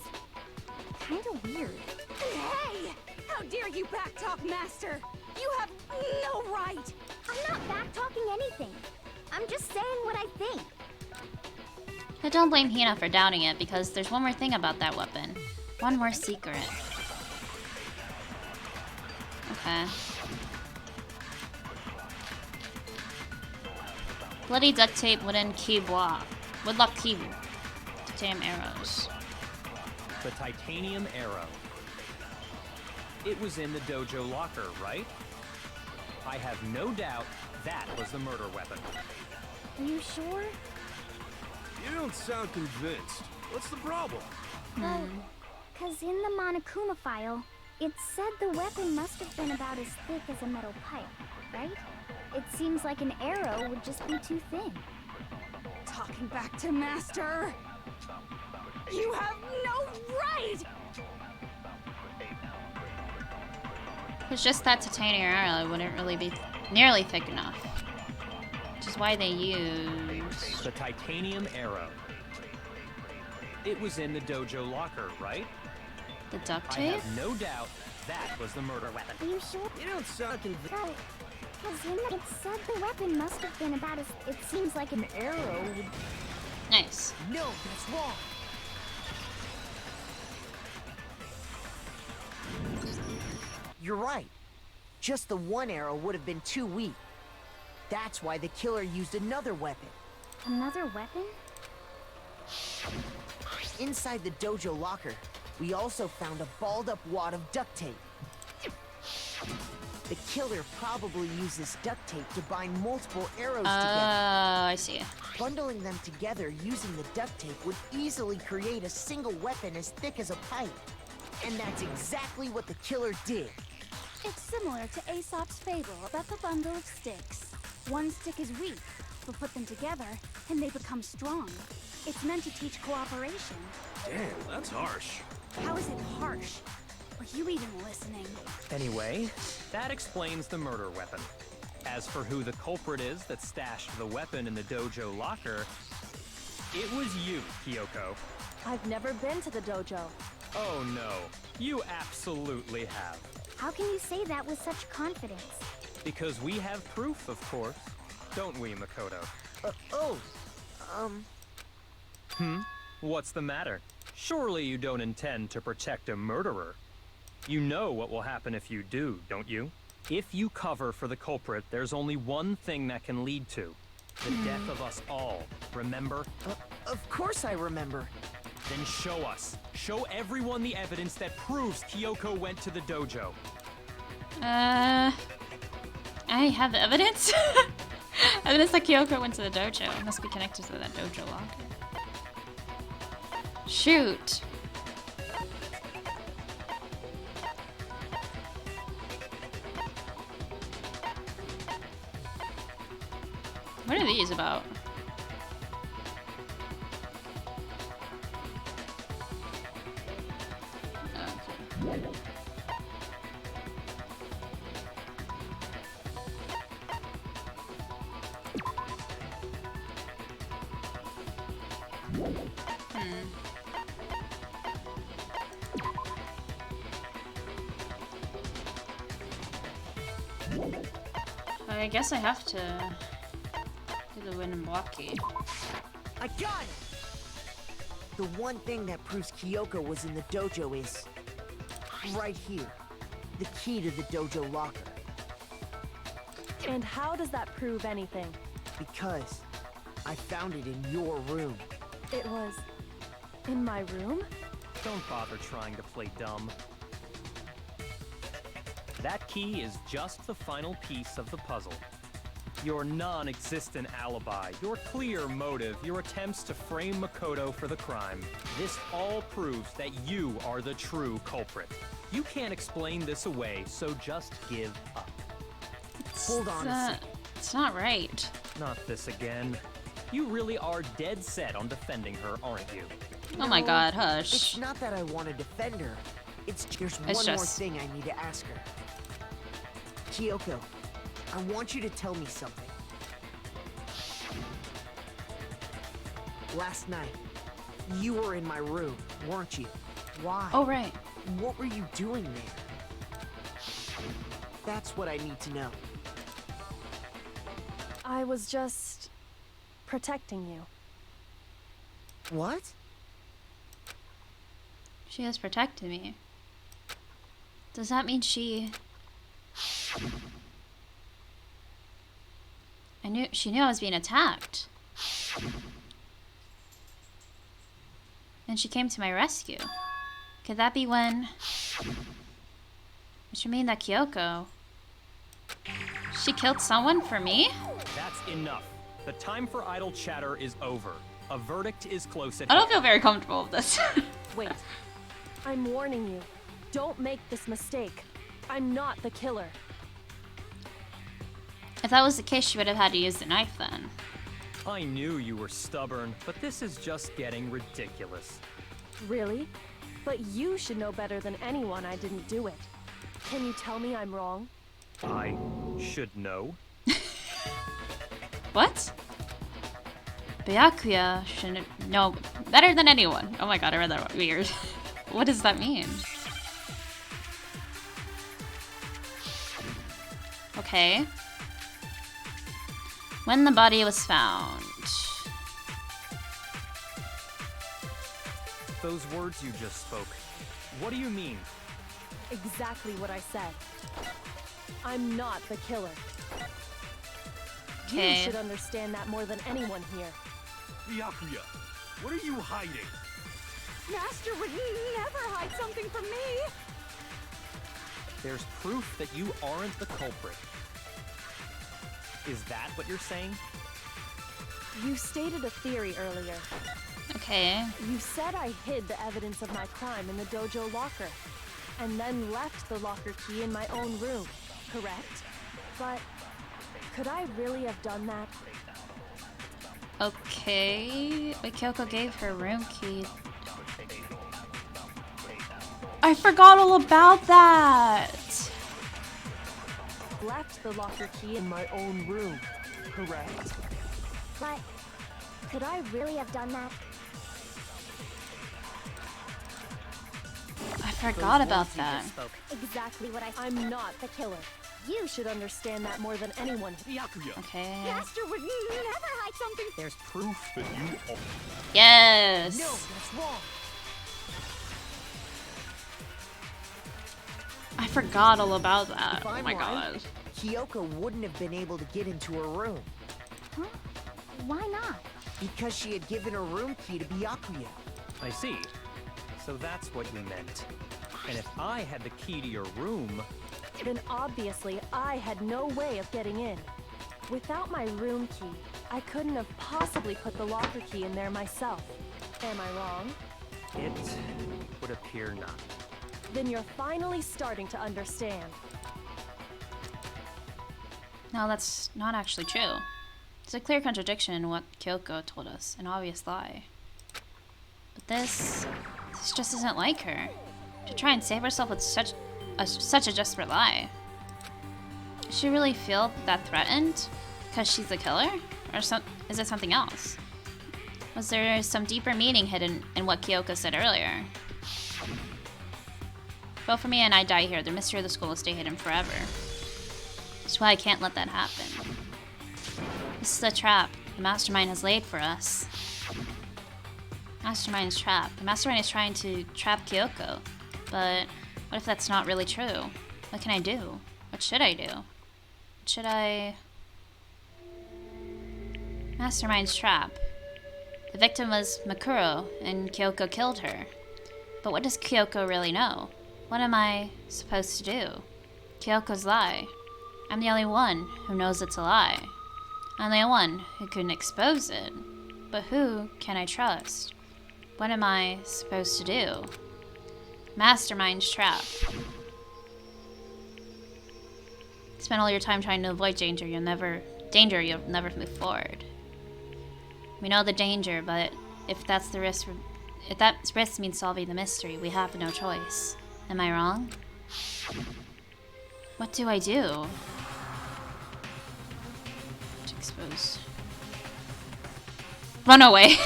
kind of weird. Hey! How dare you backtalk, Master? You have no right! I'm not backtalking anything. I'm just saying what I think. I don't blame Hina for doubting it, because there's one more thing about that weapon. One more secret. Okay. Bloody duct tape wooden keyboard. Woodlock key. Titanium arrows. The titanium arrow. It was in the dojo locker, right? I have no doubt that was the murder weapon. Are you sure? You don't sound convinced. What's the problem? Well, because in the Monokuma file, it said the weapon must have been about as thick as a metal pipe, right? It seems like an arrow would just be too thin. Talking back to Master! You have no right! It's just that titanium arrow wouldn't really be nearly thick enough. Which is why they use... The titanium arrow. It was in the dojo locker, right? the duct I tape? have no doubt that was the murder weapon. Are you sure? You don't sound convinced. Because it said the weapon must have been about as... It seems like an arrow would... Nice. No, that's wrong. You're right. Just the one arrow would have been too weak. That's why the killer used another weapon. Another weapon? Inside the dojo locker, we also found a balled-up wad of duct tape. The killer probably used this duct tape to bind multiple arrows together. I see. Bundling them together using the duct tape would easily create a single weapon as thick as a pipe. And that's exactly what the killer did. It's similar to Aesop's fable about the bundle of sticks. One stick is weak, but put them together, and they become strong. It's meant to teach cooperation. Damn, that's harsh. How is it harsh? Are you even listening? Anyway, that explains the murder weapon. As for who the culprit is that stashed the weapon in the dojo locker, it was you, Kyoko. I've never been to the dojo. Oh no, you absolutely have. How can you say that with such confidence? Because we have proof, of course. Don't we, Makoto? What's the matter? Surely you don't intend to protect a murderer. You know what will happen if you do, don't you? If you cover for the culprit, there's only one thing that can lead to. The death of us all, remember? Of course I remember. Then show us. Show everyone the evidence that proves Kyoko went to the dojo. I have evidence? Evidence that Kyoko went to the dojo. It must be connected to that dojo locker. Shoot. What are these about? Okay. I guess I have to do the win and block key. I got it! The one thing that proves Kyoko was in the dojo is... right here. The key to the dojo locker. And how does that prove anything? Because I found it in your room. It was in my room? Don't bother trying to play dumb. That key is just the final piece of the puzzle. Your non-existent alibi, your clear motive, your attempts to frame Makoto for the crime. This all proves that you are the true culprit. You can't explain this away, so just give up. Hold on a second. It's not right. Not this again. You really are dead set on defending her, aren't you? Oh my No, god, It's hush. not that I want to defend her. There's one more just- thing I need to ask her. Kyoko, I want you to tell me something. Last night, you were in my room, weren't you? Why? Oh, right. What were you doing there? That's what I need to know. I was just protecting you. What? She has protected me. Does that mean she she knew I was being attacked. And she came to my rescue. Could that be when... Which would mean that Kyoko... She killed someone for me? That's enough. The time for idle chatter is over. A verdict is close at I don't hand. feel very comfortable with this. Wait. I'm warning you. Don't make this mistake. I'm not the killer. If that was the case, she would have had to use the knife then. I knew you were stubborn, but this is just getting ridiculous. Really? But you should know better than anyone I didn't do it. Can you tell me I'm wrong? I should know. What? Byakuya should know better than anyone. Oh my god, I read that weird. What does that mean? Okay. When the body was found. Those words you just spoke, what do you mean? Exactly what I said. I'm not the killer. You Okay. should understand that more than anyone here. Byakuya, what are you hiding? Master would never hide something from me. There's proof that you aren't the culprit. Is that what you're saying? You stated a theory earlier. Okay. You said I hid the evidence of my crime in the dojo locker, and then left the locker key in my own room, correct? But could I really have done that? Okay. But Kyoko gave her room key. I forgot all about that. Left the locker key in my own room, correct? But could I really have done that? I forgot Those about words you that. just spoke. Exactly what I said. I'm not the killer. You should understand that more than anyone. Byakuya, Okay. Master would never hide something. There's proof that you are. Yes. No, that's wrong. I forgot all about that. If Oh I'm my right, god. Kyoko wouldn't have been able to get into her room Huh? Why not? because she had given her room key to Byakuya. I see. So that's what you meant. And if I had the key to your room, Then obviously I had no way of getting in. Without my room key, I couldn't have possibly put the locker key in there myself. Am I wrong? it would appear not. Then you're finally starting to understand. No, that's not actually true. It's a clear contradiction in what Kyoko told us, an obvious lie. But this just isn't like her. To try and save herself with such a desperate lie. Does she really feel that threatened because she's the killer, or is it something else? Was there some deeper meaning hidden in what Kyoko said earlier? Vote for me and I die here. The mystery of the school will stay hidden forever. That's why I can't let that happen. This is a trap the mastermind has laid for us. Mastermind's trap. The mastermind is trying to trap Kyoko. But what if that's not really true? What can I do? What should I do? What should I... Mastermind's trap. The victim was Makuro, and Kyoko killed her. But what does Kyoko really know? What am I supposed to do? Kyoko's lie. I'm the only one who knows it's a lie. I'm the only one who can expose it. But who can I trust? What am I supposed to do? Mastermind's trap. Spend all your time trying to avoid danger, you'll never move forward. We know the danger, but if that risk means solving the mystery, we have no choice. Am I wrong? What do I do? To expose. Run away.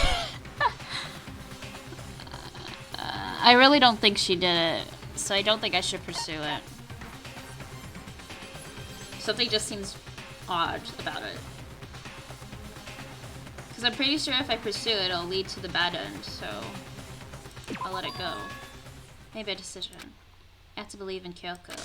I really don't think she did it, so I don't think I should pursue it. Something just seems odd about it. Because I'm pretty sure if I pursue it, it'll lead to the bad end, so I'll let it go. Maybe a decision. I have to believe in Kyoko.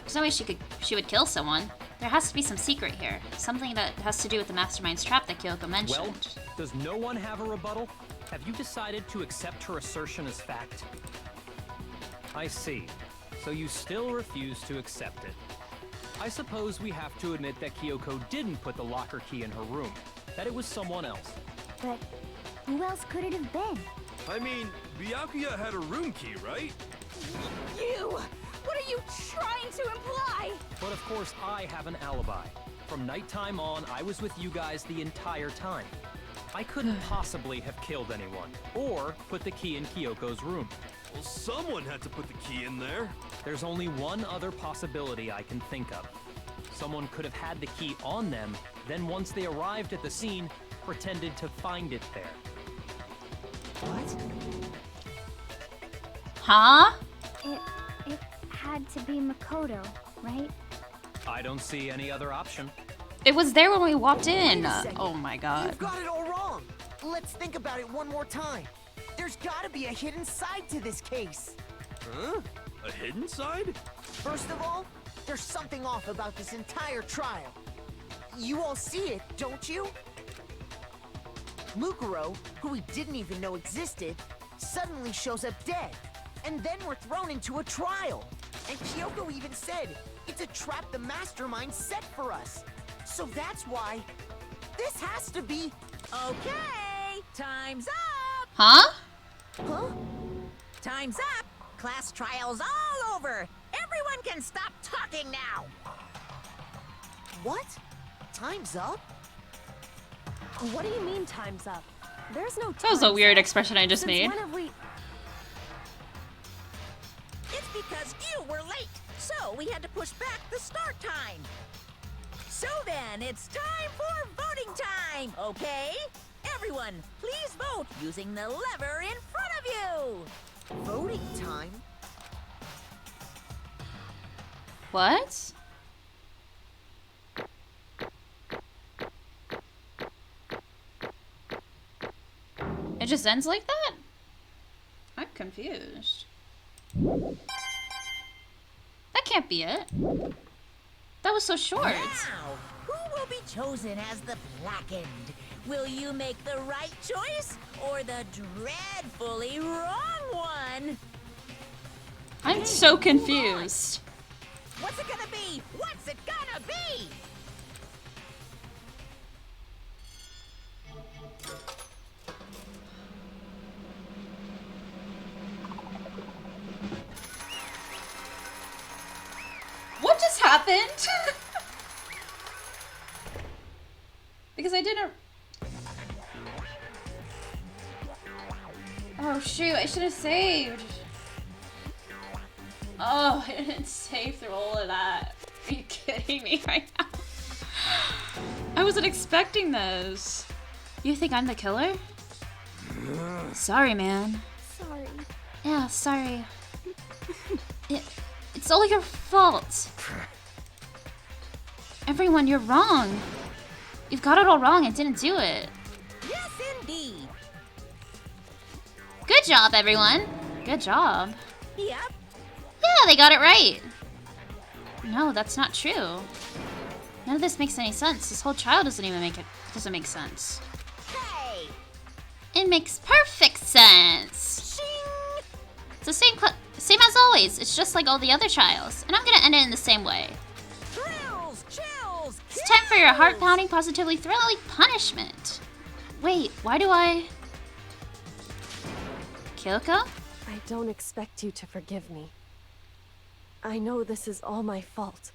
There's no way she would kill someone. There has to be some secret here. Something that has to do with the mastermind's trap that Kyoko mentioned. Well, does no one have a rebuttal? Have you decided to accept her assertion as fact? I see. So you still refuse to accept it. I suppose we have to admit that Kyoko didn't put the locker key in her room. That it was someone else. But who else could it have been? I mean, Byakuya had a room key, right? You! What are you trying to imply? But of course I have an alibi. From nighttime on, I was with you guys the entire time. I couldn't possibly have killed anyone, or put the key in Kyoko's room. Well, someone had to put the key in there. There's only one other possibility I can think of. Someone could have had the key on them, then once they arrived at the scene, pretended to find it there. What? Huh? It had to be Makoto, right? I don't see any other option. It was there when we walked in. Wait a second. Oh my god. You've got it all wrong. Let's think about it one more time. There's gotta be a hidden side to this case. Huh? A hidden side? First of all, there's something off about this entire trial. You all see it, don't you? Mukuro, who we didn't even know existed, suddenly shows up dead. And then we're thrown into a trial. And Kyoko even said, it's a trap the mastermind set for us. So that's why this has to be... Okay, time's up! Huh? Huh? Time's up! Class trial's all over! Everyone can stop talking now! What? Time's up? What do you mean time's up? There's no time. That was a weird expression I just made. When have we... It's because you were late, so we had to push back the start time. So then, it's time for voting time, okay? Everyone, please vote using the lever in front of you! Voting time? What? It just ends like that? I'm confused. That can't be it. That was so short. Now, who will be chosen as the Blackened? Will you make the right choice or the dreadfully wrong one? I'm so confused. What's it gonna be? What's it gonna be? What just happened? Because I didn't... Oh shoot, I should have saved. Oh, I didn't save through all of that. Are you kidding me right now? I wasn't expecting this. You think I'm the killer? Sorry, man. Sorry. Yeah, sorry. It's all your fault. Everyone, you're wrong. You've got it all wrong. I didn't do it. Yes, indeed. Good job, everyone. Good job. Yep. Yeah, they got it right. No, that's not true. None of this makes any sense. This whole trial doesn't make sense. Hey! It makes perfect sense. Shing! It's the same as always. It's just like all the other trials, and I'm gonna end it in the same way. Thrills! Chills! It's time for your heart-pounding, positively thrilling punishment. Wait, why do I... Kyoko? I don't expect you to forgive me. I know this is all my fault.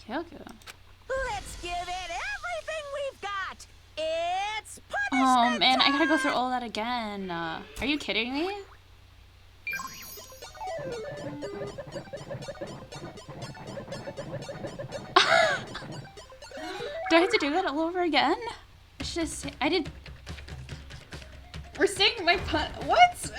Kyoko. Let's give it everything we've got. It's Oh punishment man, I gotta go time! through all that again. Are you kidding me? Do I have to do that all over again? I should just. I did. We're saying my pun. What?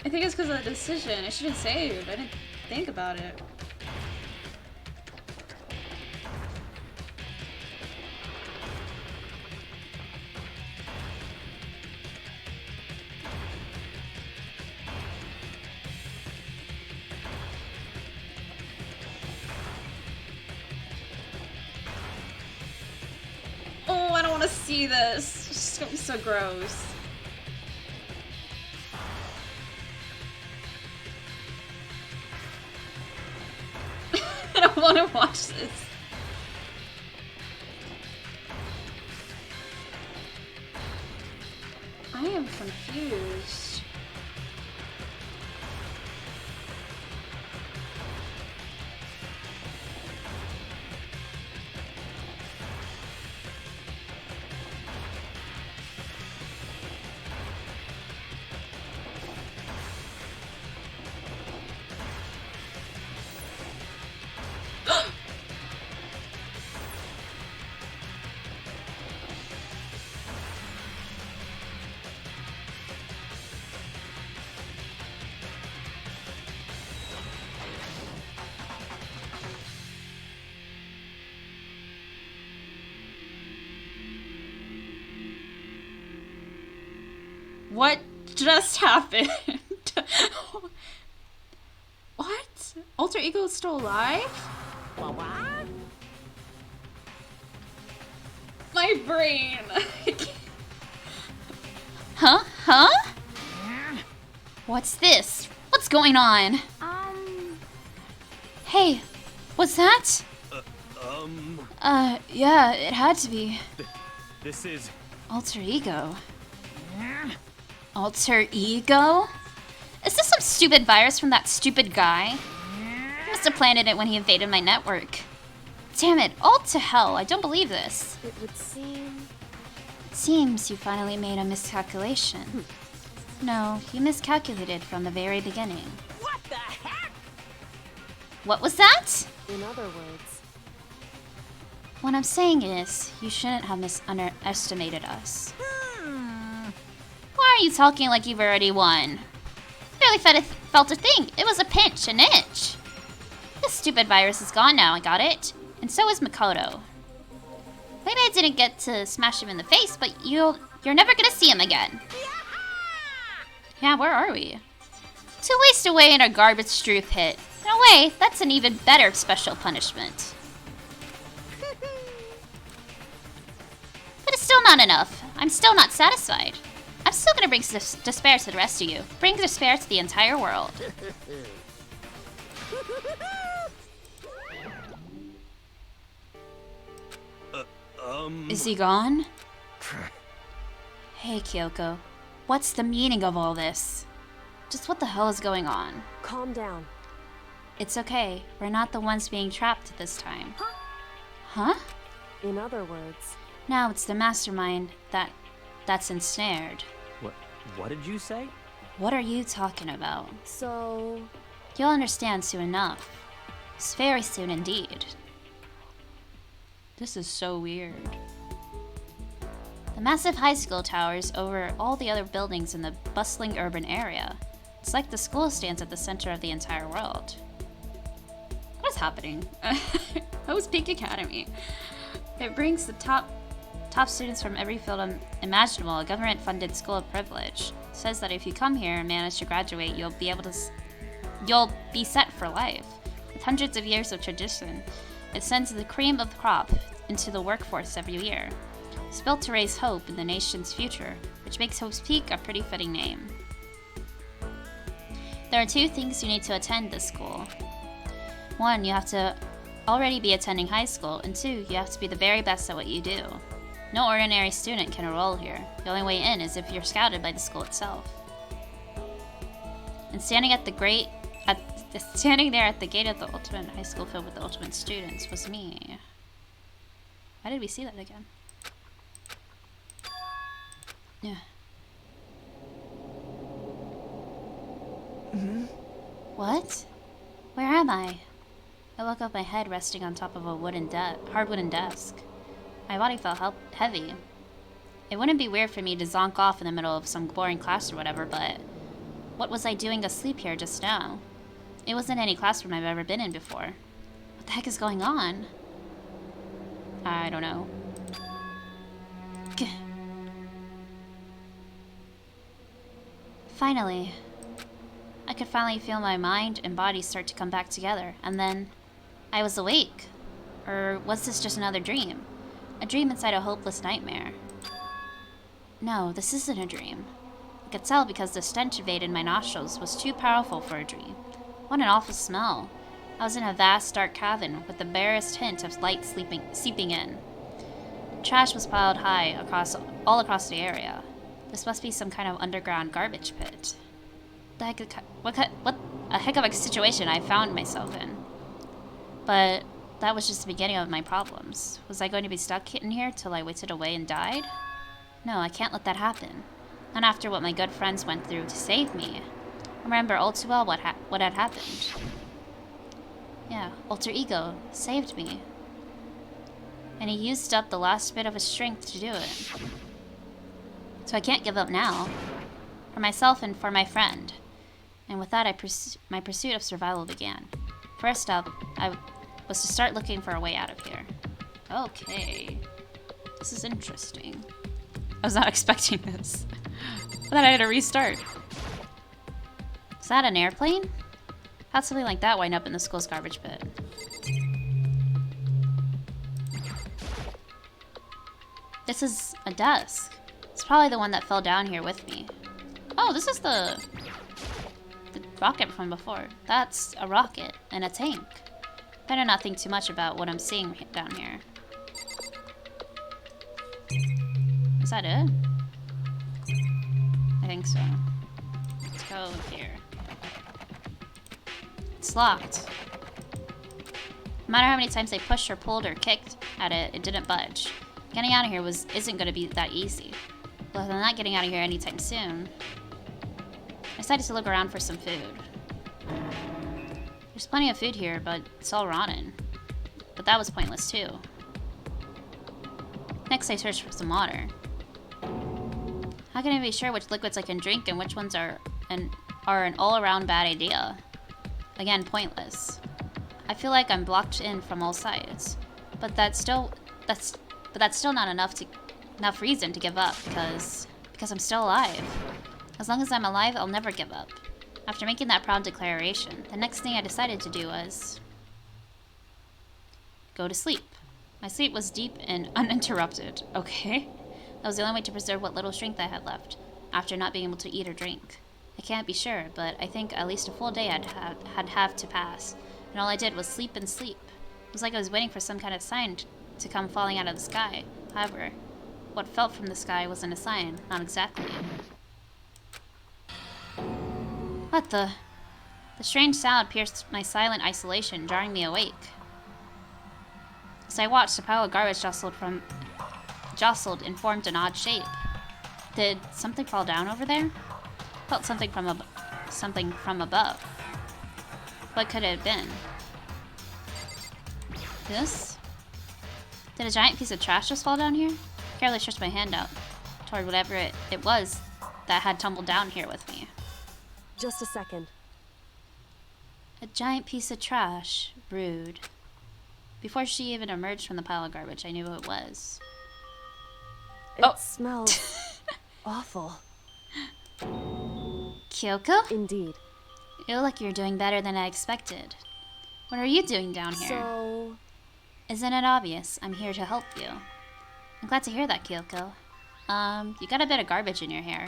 I think it's because of the decision. I should have saved. I didn't think about it. Oh, I don't want to see this. It's just gonna be so gross. I don't want to watch this. I am confused. What just happened? What? Alter Ego is still alive? What? My brain. Huh? Huh? What's this? What's going on? Hey, what's that? Yeah, it had to be. This is... Alter Ego. Alter Ego? Is this some stupid virus from that stupid guy? He must have planted it when he invaded my network. Damn it, all to hell, I don't believe this. It would seem... It seems you finally made a miscalculation. No, you miscalculated from the very beginning. What the heck? What was that? In other words, What I'm saying is, you shouldn't have underestimated us. Why are you talking like you've already won? Barely felt a thing. It was a pinch, an itch. This stupid virus is gone now, I got it. And so is Makoto. Maybe I didn't get to smash him in the face, but you're never gonna see him again. Yeah, where are we? 2 waste away in a garbage strew pit. In a way, that's an even better special punishment. But it's still not enough. I'm still not satisfied. I'm still gonna bring despair to the rest of you. Bring despair to the entire world. Is he gone? Hey, Kyoko. What's the meaning of all this? Just what the hell is going on? calm down. It's okay. We're not the ones being trapped this time. Huh? In other words, Now it's the mastermind that's ensnared. What did you say? What are you talking about? so... You'll understand soon enough. It's very soon indeed. This is so weird. The massive high school towers over all the other buildings in the bustling urban area. It's like the school stands at the center of the entire world. What is happening? That was Peak Academy. It brings the top students from every field imaginable, a government-funded school of privilege. It says that if you come here and manage to graduate, you'll be set for life. With hundreds of years of tradition, it sends the cream of the crop into the workforce every year. It's built to raise hope in the nation's future, which makes Hope's Peak a pretty fitting name. There are 2 things you need to attend this school. 1, you have to already be attending high school, and 2, you have to be the very best at what you do. No ordinary student can enroll here. The only way in is if you're scouted by the school itself. And standing there at the gate of the ultimate high school filled with the ultimate students was me. Why did we see that again? Yeah. What? Where am I? I woke up, my head resting on top of a hard wooden desk. My body felt heavy. It wouldn't be weird for me to zonk off in the middle of some boring class or whatever, but what was I doing asleep here just now? It wasn't any classroom I've ever been in before. What the heck is going on? I don't know. Gah. Finally. I could finally feel my mind and body start to come back together, and then I was awake. Or was this just another dream? A dream inside a hopeless nightmare. No, this isn't a dream. I could tell because the stench invaded my nostrils was too powerful for a dream. What an awful smell. I was in a vast dark cabin with the barest hint of light seeping in. Trash was piled high all across the area. This must be some kind of underground garbage pit. What a heck of a situation I found myself in. But that was just the beginning of my problems. Was I going to be stuck in here till I wasted away and died? No, I can't let that happen. Not after what my good friends went through to save me. I remember all too well what had happened. Yeah, Alter Ego saved me. And he used up the last bit of his strength to do it. So I can't give up now. For myself and for my friend. And with that, my pursuit of survival began. First up, I was to start looking for a way out of here. Okay. This is interesting. I was not expecting this. I thought I had to restart. Is that an airplane? How'd something like that wind up in the school's garbage pit? This is a desk. It's probably the one that fell down here with me. Oh, this is the rocket from before. That's a rocket and a tank. Better not think too much about what I'm seeing down here. Is that it? I think so. Let's go here. It's locked. No matter how many times I pushed or pulled or kicked at it, it didn't budge. Getting out of here isn't going to be that easy. Well, if I'm not getting out of here anytime soon, I decided to look around for some food. There's plenty of food here, but it's all rotten. But that was pointless too. Next, I searched for some water. How can I be sure which liquids I can drink and which ones are an all-around bad idea? Again, pointless. I feel like I'm blocked in from all sides, but that's still not enough reason to give up because I'm still alive. As long as I'm alive, I'll never give up. After making that proud declaration, the next thing I decided to do was go to sleep. My sleep was deep and uninterrupted. Okay. That was the only way to preserve what little strength I had left, after not being able to eat or drink. I can't be sure, but I think at least a full day had have to pass, and all I did was sleep and sleep. It was like I was waiting for some kind of sign to come falling out of the sky. However, what fell from the sky wasn't a sign, not exactly. What the? The strange sound pierced my silent isolation, jarring me awake. As I watched, a pile of garbage jostled and formed an odd shape. Did something fall down over there? Felt something from above. What could it have been? This? Did a giant piece of trash just fall down here? Carefully stretched my hand out toward whatever it was that had tumbled down here with me. Just a second. A giant piece of trash. Rude. Before she even emerged from the pile of garbage, I knew who it was. It smells awful. Kyoko? Indeed. You look like you're doing better than I expected. What are you doing down here? So... Isn't it obvious? I'm here to help you. I'm glad to hear that, Kyoko. You got a bit of garbage in your hair.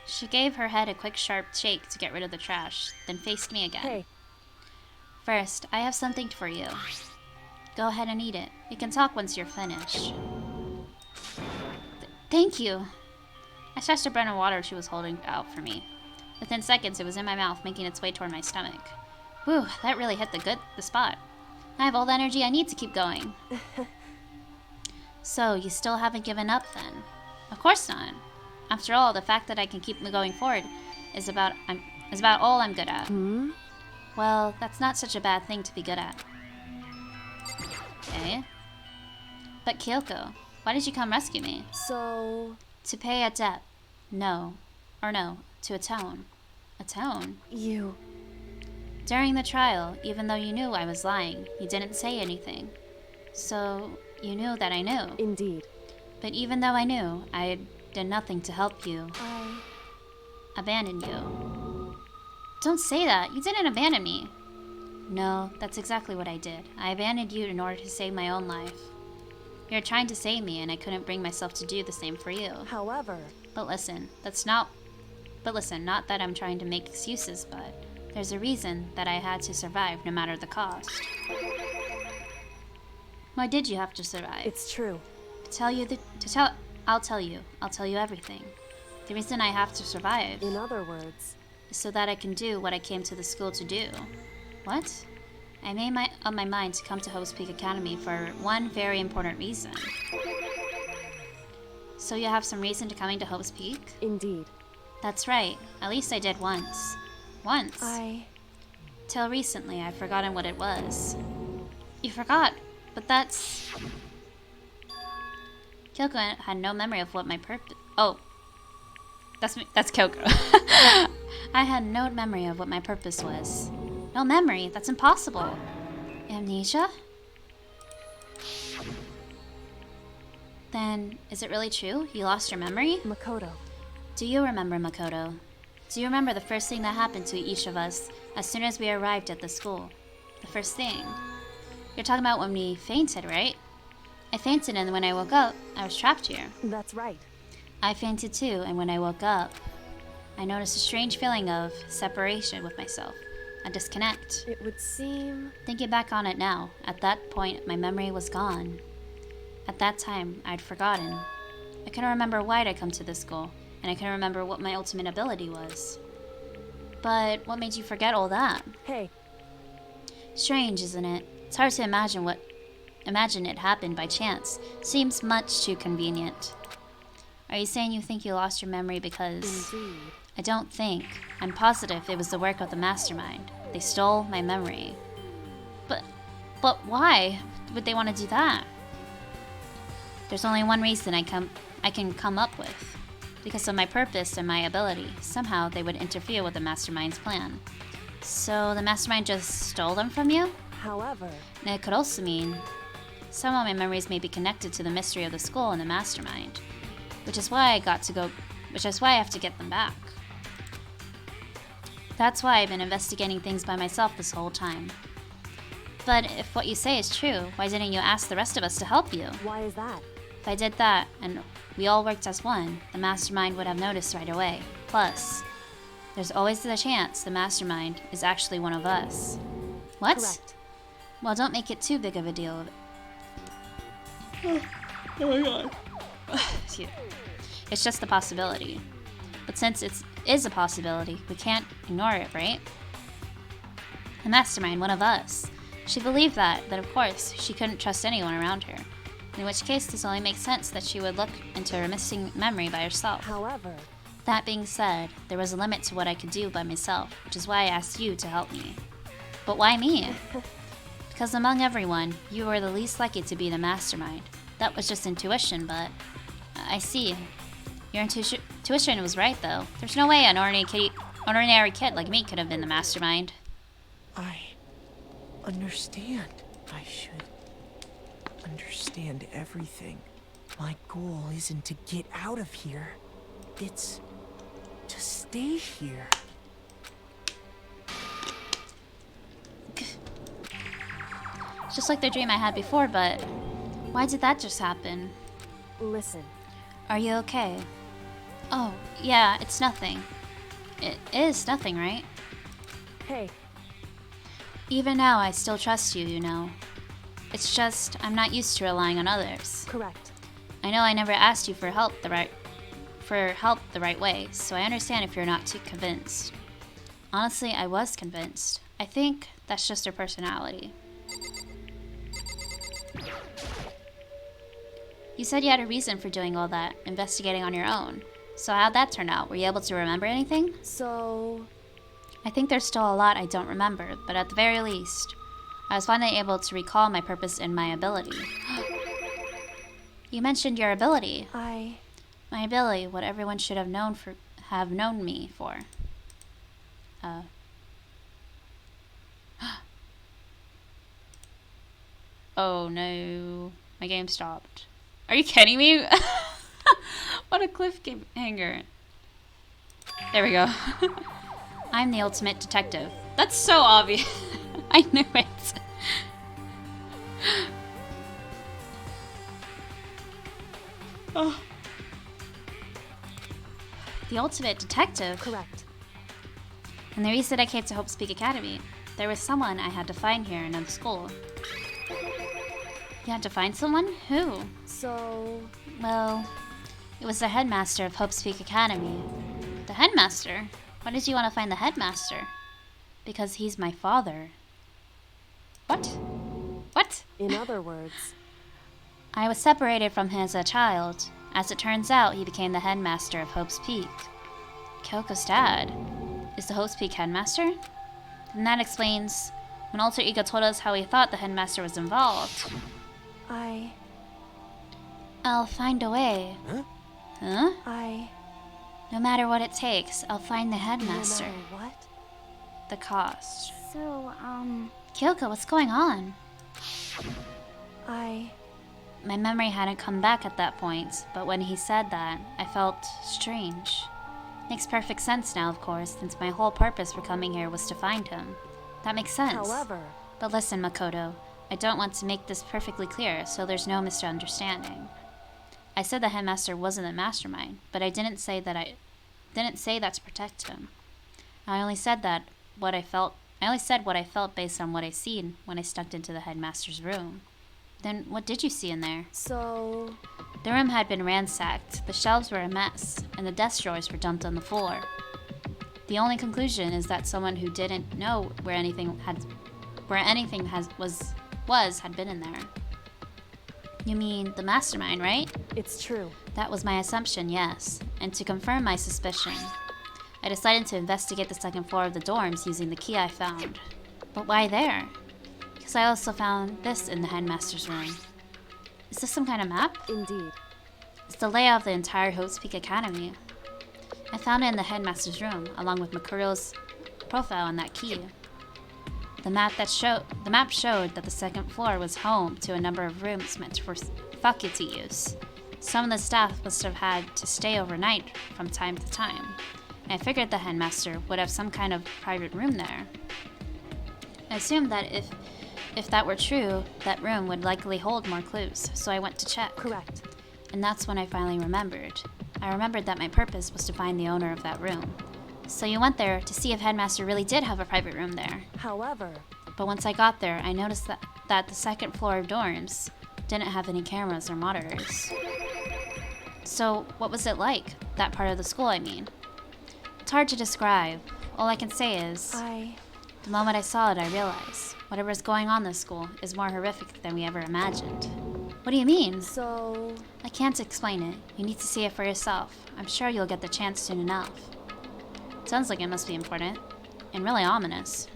She gave her head a quick, sharp shake to get rid of the trash, then faced me again. Hey. First, I have something for you. Go ahead and eat it. We can talk once you're finished. Thank you. I snatched a brown water she was holding out for me. Within seconds, it was in my mouth, making its way toward my stomach. Whew, that really hit the spot. I have all the energy I need to keep going. So, you still haven't given up then? Of course not. After all, the fact that I can keep going forward is about all I'm good at. Hmm? Well, that's not such a bad thing to be good at. Okay. But Kyoko, why did you come rescue me? So... To pay a debt. No. Or no, to atone. Atone? You... During the trial, even though you knew I was lying, you didn't say anything. So, you knew that I knew. Indeed. But even though I knew, I did nothing to help you. I... Abandoned you. Don't say that. You didn't abandon me. No, that's exactly what I did. I abandoned you in order to save my own life. You were trying to save me, and I couldn't bring myself to do the same for you. However... But listen, not that I'm trying to make excuses, but there's a reason that I had to survive no matter the cost. Why did you have to survive? It's true. I'll tell you everything. The reason I have to survive In other words... is so that I can do what I came to the school to do. What? I made up my mind to come to Hope's Peak Academy for one very important reason. So you have some reason to coming to Hope's Peak? Indeed. That's right. At least I did once. Once. Till recently, I've forgotten what it was. You forgot, but that's... Kyoko had no memory of what my purpose... Oh. That's Kyoko. I had no memory of what my purpose was. No memory? That's impossible. Amnesia? Then, is it really true? You lost your memory? Makoto. Do you remember, Makoto? Do you remember the first thing that happened to each of us as soon as we arrived at the school? The first thing. You're talking about when we fainted, right? I fainted, and when I woke up, I was trapped here. That's right. I fainted too, and when I woke up, I noticed a strange feeling of separation with myself. A disconnect. It would seem... Thinking back on it now, at that point, my memory was gone. At that time, I'd forgotten. I couldn't remember why I'd come to this school, and I couldn't remember what my ultimate ability was. But what made you forget all that? Hey. Strange, isn't it? It's hard to imagine it happened by chance. Seems much too convenient. Are you saying you think you lost your memory because... Indeed. I don't think. I'm positive it was the work of the mastermind. They stole my memory. But why would they want to do that? There's only one reason I can come up with. Because of my purpose and my ability. Somehow they would interfere with the mastermind's plan. So the mastermind just stole them from you? However... And it could also mean some of my memories may be connected to the mystery of the school and the mastermind. Which is why I have to get them back. That's why I've been investigating things by myself this whole time. But if what you say is true, why didn't you ask the rest of us to help you? Why is that? If I did that, and we all worked as one, the mastermind would have noticed right away. Plus, there's always the chance the mastermind is actually one of us. What? Correct. Well, don't make it too big of a deal of it. Oh my god. It's just a possibility. But since it is a possibility, we can't ignore it, right? The mastermind, one of us. She believed that of course, she couldn't trust anyone around her. In which case, this only makes sense that she would look into her missing memory by herself. However... That being said, there was a limit to what I could do by myself, which is why I asked you to help me. But why me? Because among everyone, you were the least likely to be the mastermind. That was just intuition, but... I see. Your intuition was right, though. There's no way an ordinary kid like me could have been the mastermind. I understand. I should understand everything. My goal isn't to get out of here. It's to stay here. It's just like the dream I had before, but why did that just happen? Listen. Are you okay? Oh, yeah, it's nothing. It is nothing, right? Hey. Even now, I still trust you, you know. It's just, I'm not used to relying on others. Correct. I know I never asked you for for help the right way, so I understand if you're not too convinced. Honestly, I was convinced. I think that's just her personality. You said you had a reason for doing all that, investigating on your own. So how'd that turn out? Were you able to remember anything? So... I think there's still a lot I don't remember, but at the very least, I was finally able to recall my purpose and my ability. You mentioned your ability. My ability, what everyone should have known me for. Oh no. My game stopped. Are you kidding me? What a cliffhanger. There we go. I'm the ultimate detective. That's so obvious. I knew it. Oh. The ultimate detective? Correct. And the reason I came to Hope's Peak Academy, there was someone I had to find here in the school. You had to find someone? Who? So... Well, it was the headmaster of Hope's Peak Academy. The headmaster? Why did you want to find the headmaster? Because he's my father. What? What? In other words... I was separated from him as a child. As it turns out, he became the headmaster of Hope's Peak. Kyoko's dad is the Hope's Peak headmaster? And that explains when Alter Ego told us how he thought the headmaster was involved. I'll find a way. Huh? No matter what it takes, I'll find the headmaster. No matter what? The cost. So, Kyoko, what's going on? I... My memory hadn't come back at that point, but when he said that, I felt strange. Makes perfect sense now, of course, since my whole purpose for coming here was to find him. That makes sense. However... But listen, Makoto, I don't want to make this perfectly clear, so there's no misunderstanding. I said the headmaster wasn't the mastermind, but I didn't say that to protect him. I only said what I felt based on what I seen when I stepped into the headmaster's room. Then what did you see in there? So... The room had been ransacked, the shelves were a mess, and the desk drawers were dumped on the floor. The only conclusion is that someone who didn't know where anything had been in there. You mean the mastermind, right? It's true. That was my assumption, yes. And to confirm my suspicion, I decided to investigate the second floor of the dorms using the key I found. But why there? Because I also found this in the headmaster's room. Is this some kind of map? Indeed. It's the layout of the entire Hope's Peak Academy. I found it in the headmaster's room, along with Makuro's profile and that key. The map showed that the second floor was home to a number of rooms meant for faculty use. Some of the staff must have had to stay overnight from time to time, and I figured the headmaster would have some kind of private room there. I assumed that if that were true, that room would likely hold more clues, so I went to check. Correct. And that's when I finally remembered. I remembered that my purpose was to find the owner of that room. So you went there to see if Headmaster really did have a private room there. However... But once I got there, I noticed that the second floor of dorms didn't have any cameras or monitors. So what was it like? That part of the school, I mean. It's hard to describe. All I can say is... The moment I saw it, I realized whatever is going on in this school is more horrific than we ever imagined. What do you mean? So... I can't explain it. You need to see it for yourself. I'm sure you'll get the chance soon enough. Sounds like it must be important. And really ominous.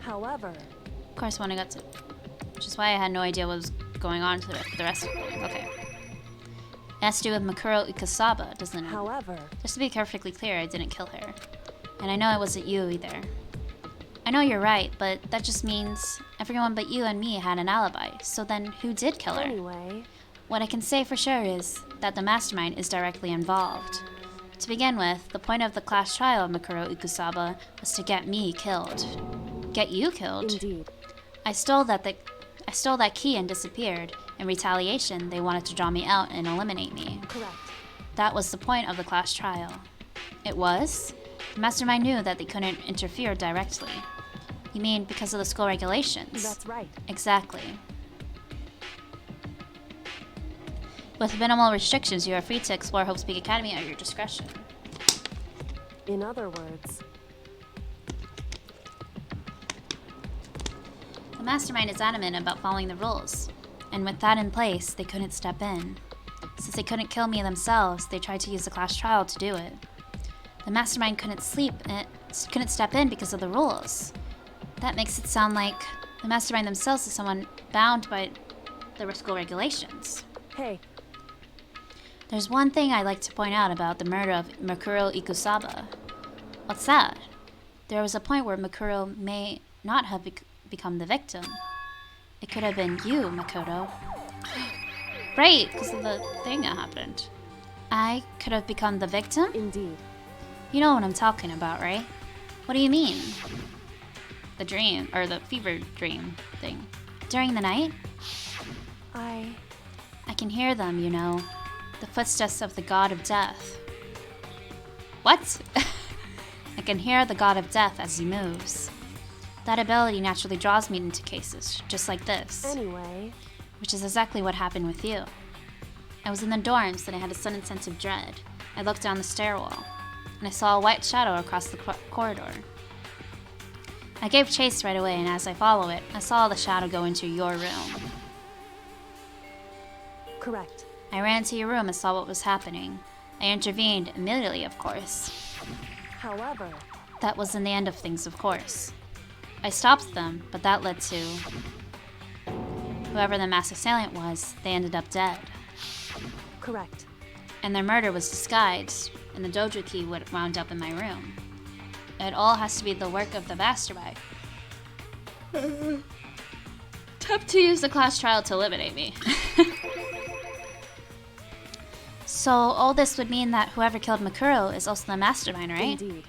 However... Of course, when I got to... Which is why I had no idea what was going on to the rest of it. Okay. It has to do with Makuro Ikasaba, doesn't it? However... Just to be perfectly clear, I didn't kill her. And I know it wasn't you either. I know you're right, but that just means everyone but you and me had an alibi. So then, who did kill her? Anyway... What I can say for sure is that the mastermind is directly involved. To begin with, the point of the class trial of Makuro Ikusaba was to get me killed. Get you killed? Indeed. I stole that key and disappeared. In retaliation, they wanted to draw me out and eliminate me. Correct. That was the point of the class trial. It was? The mastermind knew that they couldn't interfere directly. You mean because of the school regulations? That's right. Exactly. With minimal restrictions, you are free to explore Hope's Peak Academy at your discretion. In other words, The mastermind is adamant about following the rules, and with that in place, they couldn't step in. Since they couldn't kill me themselves, they tried to use the class trial to do it. The mastermind couldn't step in because of the rules. That makes it sound like the mastermind themselves is someone bound by the school regulations. hey, There's one thing I'd like to point out about the murder of Makuro Ikusaba. What's that? There was a point where Makuro may not have become the victim. It could have been you, Makoto. Right, because of the thing that happened. I could have become the victim? indeed. You know what I'm talking about, right? What do you mean? The dream, or the fever dream thing. During the night? I can hear them, you know. The footsteps of the god of death. What? I can hear the god of death as he moves. That ability naturally draws me into cases, just like this. Anyway, Which is exactly what happened with you. I was in the dorms and I had a sudden sense of dread. I looked down the stairwell, and I saw a white shadow across the corridor. I gave chase right away, and as I follow it, I saw the shadow go into your room. correct. I ran to your room and saw what was happening. I intervened immediately, of course. However, That wasn't the end of things, of course. I stopped them, but that led to... Whoever the mass assailant was, they ended up dead. correct. And their murder was disguised, and the dojo key wound up in my room. It all has to be the work of the mastermind. Tough to use the class trial to eliminate me. So all this would mean that whoever killed Makuro is also the mastermind, right? Indeed.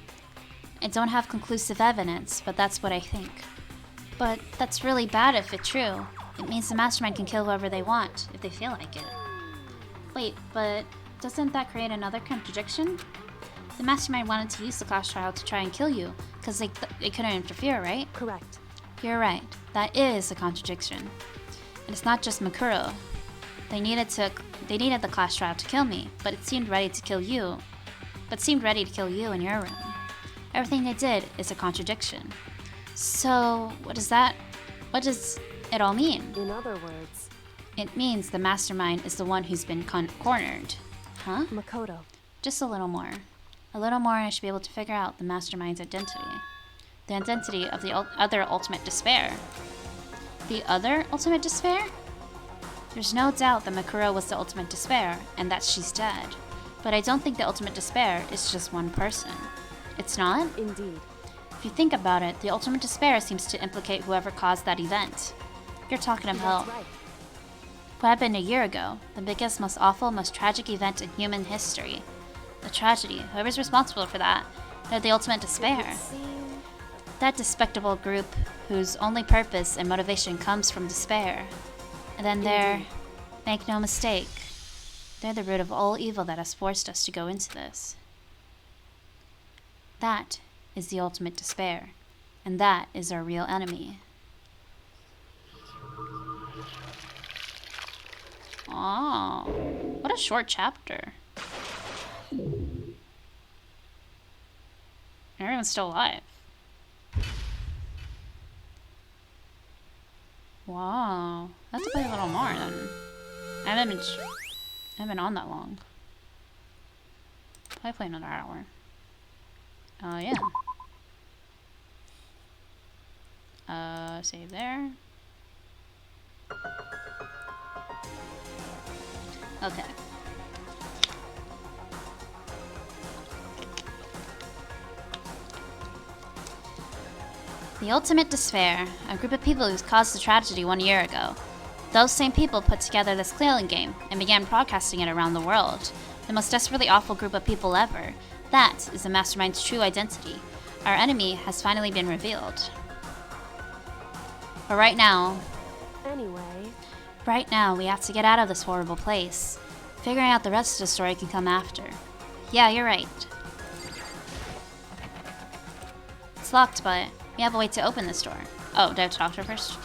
I don't have conclusive evidence, but that's what I think. But that's really bad if it's true. It means the mastermind can kill whoever they want, if they feel like it. Wait, but doesn't that create another contradiction? The mastermind wanted to use the class trial to try and kill you, because they couldn't interfere, right? Correct. You're right. That is a contradiction. And it's not just Makuro. They needed the class trial to kill me, but it seemed ready to kill you. But seemed ready to kill you in your room. Everything they did is a contradiction. So, what does it all mean? In other words, It means the mastermind is the one who's been cornered. Huh? Makoto. Just a little more. A little more and I should be able to figure out the mastermind's identity. The identity of the other ultimate despair. The other ultimate despair? There's no doubt that Makuro was the ultimate despair, and that she's dead. But I don't think the ultimate despair is just one person. It's not? Indeed. If you think about it, the ultimate despair seems to implicate whoever caused that event. You're talking about That's right. what happened a year ago, the biggest, most awful, most tragic event in human history. The tragedy, whoever's responsible for that, they're the ultimate despair. That despicable group whose only purpose and motivation comes from despair. And then they're, make no mistake, they're the root of all evil that has forced us to go into this. That is the ultimate despair, and that is our real enemy. Oh, what a short chapter. Everyone's still alive. Wow, I have to play a little more then. I haven't been on that long. Probably play another hour. Yeah. Save there. Okay. The ultimate despair, a group of people who caused the tragedy 1 year ago. Those same people put together this clearing game and began broadcasting it around the world. The most desperately awful group of people ever. That is the mastermind's true identity. Our enemy has finally been revealed. But right now, we have to get out of this horrible place. Figuring out the rest of the story can come after. Yeah, you're right. It's locked, but we have a way to open this door. Oh, do I have to talk to her first?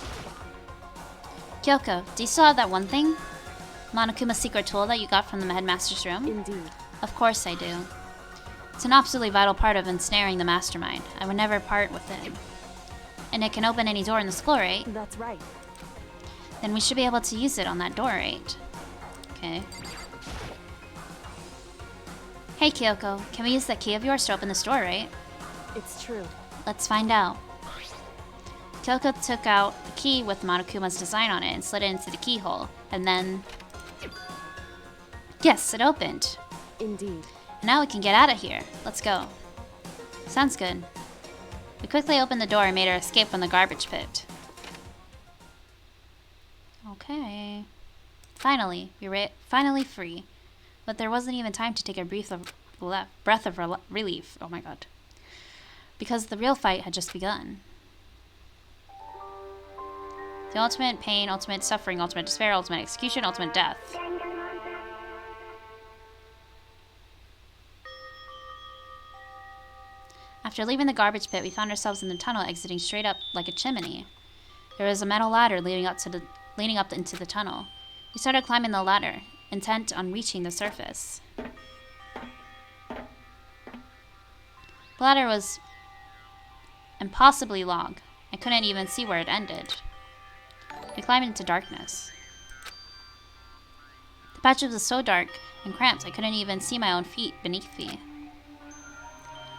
Kyoko, do you still have that one thing? Monokuma's secret tool that you got from the headmaster's room? Indeed. Of course I do. It's an absolutely vital part of ensnaring the mastermind. I would never part with it. And it can open any door in the school, right? That's right. Then we should be able to use it on that door, right? Okay. Hey, Kyoko. Can we use that key of yours to open this door, right? It's true. Let's find out. Kyoko took out the key with Monokuma's design on it and slid it into the keyhole. And then... Yes, it opened. Indeed. Now we can get out of here. Let's go. Sounds good. We quickly opened the door and made our escape from the garbage pit. Okay. Finally, we were finally free. But there wasn't even time to take a breath of relief. Oh my god. Because the real fight had just begun. The ultimate pain, ultimate suffering, ultimate despair, ultimate execution, ultimate death. After leaving the garbage pit, we found ourselves in the tunnel exiting straight up like a chimney. There was a metal ladder leading up into the tunnel. We started climbing the ladder, intent on reaching the surface. The ladder was impossibly long. I couldn't even see where it ended. We climbed into darkness. The passage was so dark and cramped I couldn't even see my own feet beneath me.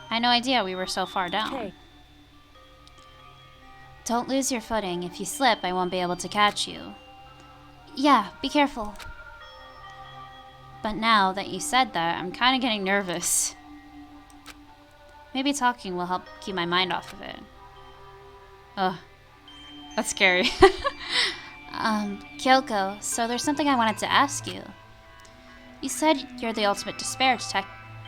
I had no idea we were so far down. Hey. Don't lose your footing. If you slip, I won't be able to catch you. Yeah, be careful. But now that you said that, I'm kind of getting nervous. Maybe talking will help keep my mind off of it. Ugh. That's scary. Kyoko, so there's something I wanted to ask you. You said you're the ultimate despair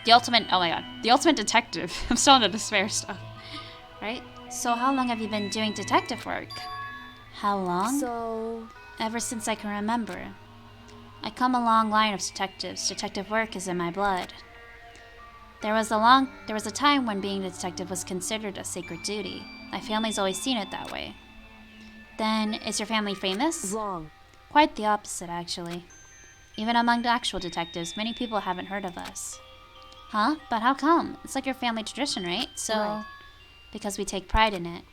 the ultimate detective. I'm still into despair stuff. Right? So how long have you been doing detective work? How long? So... Ever since I can remember. I come a long line of detectives. Detective work is in my blood. There was a time when being a detective was considered a sacred duty. My family's always seen it that way. Then, is your family famous? Wrong. Quite the opposite, actually. Even among the actual detectives, many people haven't heard of us. Huh? But how come? It's like your family tradition, right? So, right. Because we take pride in it.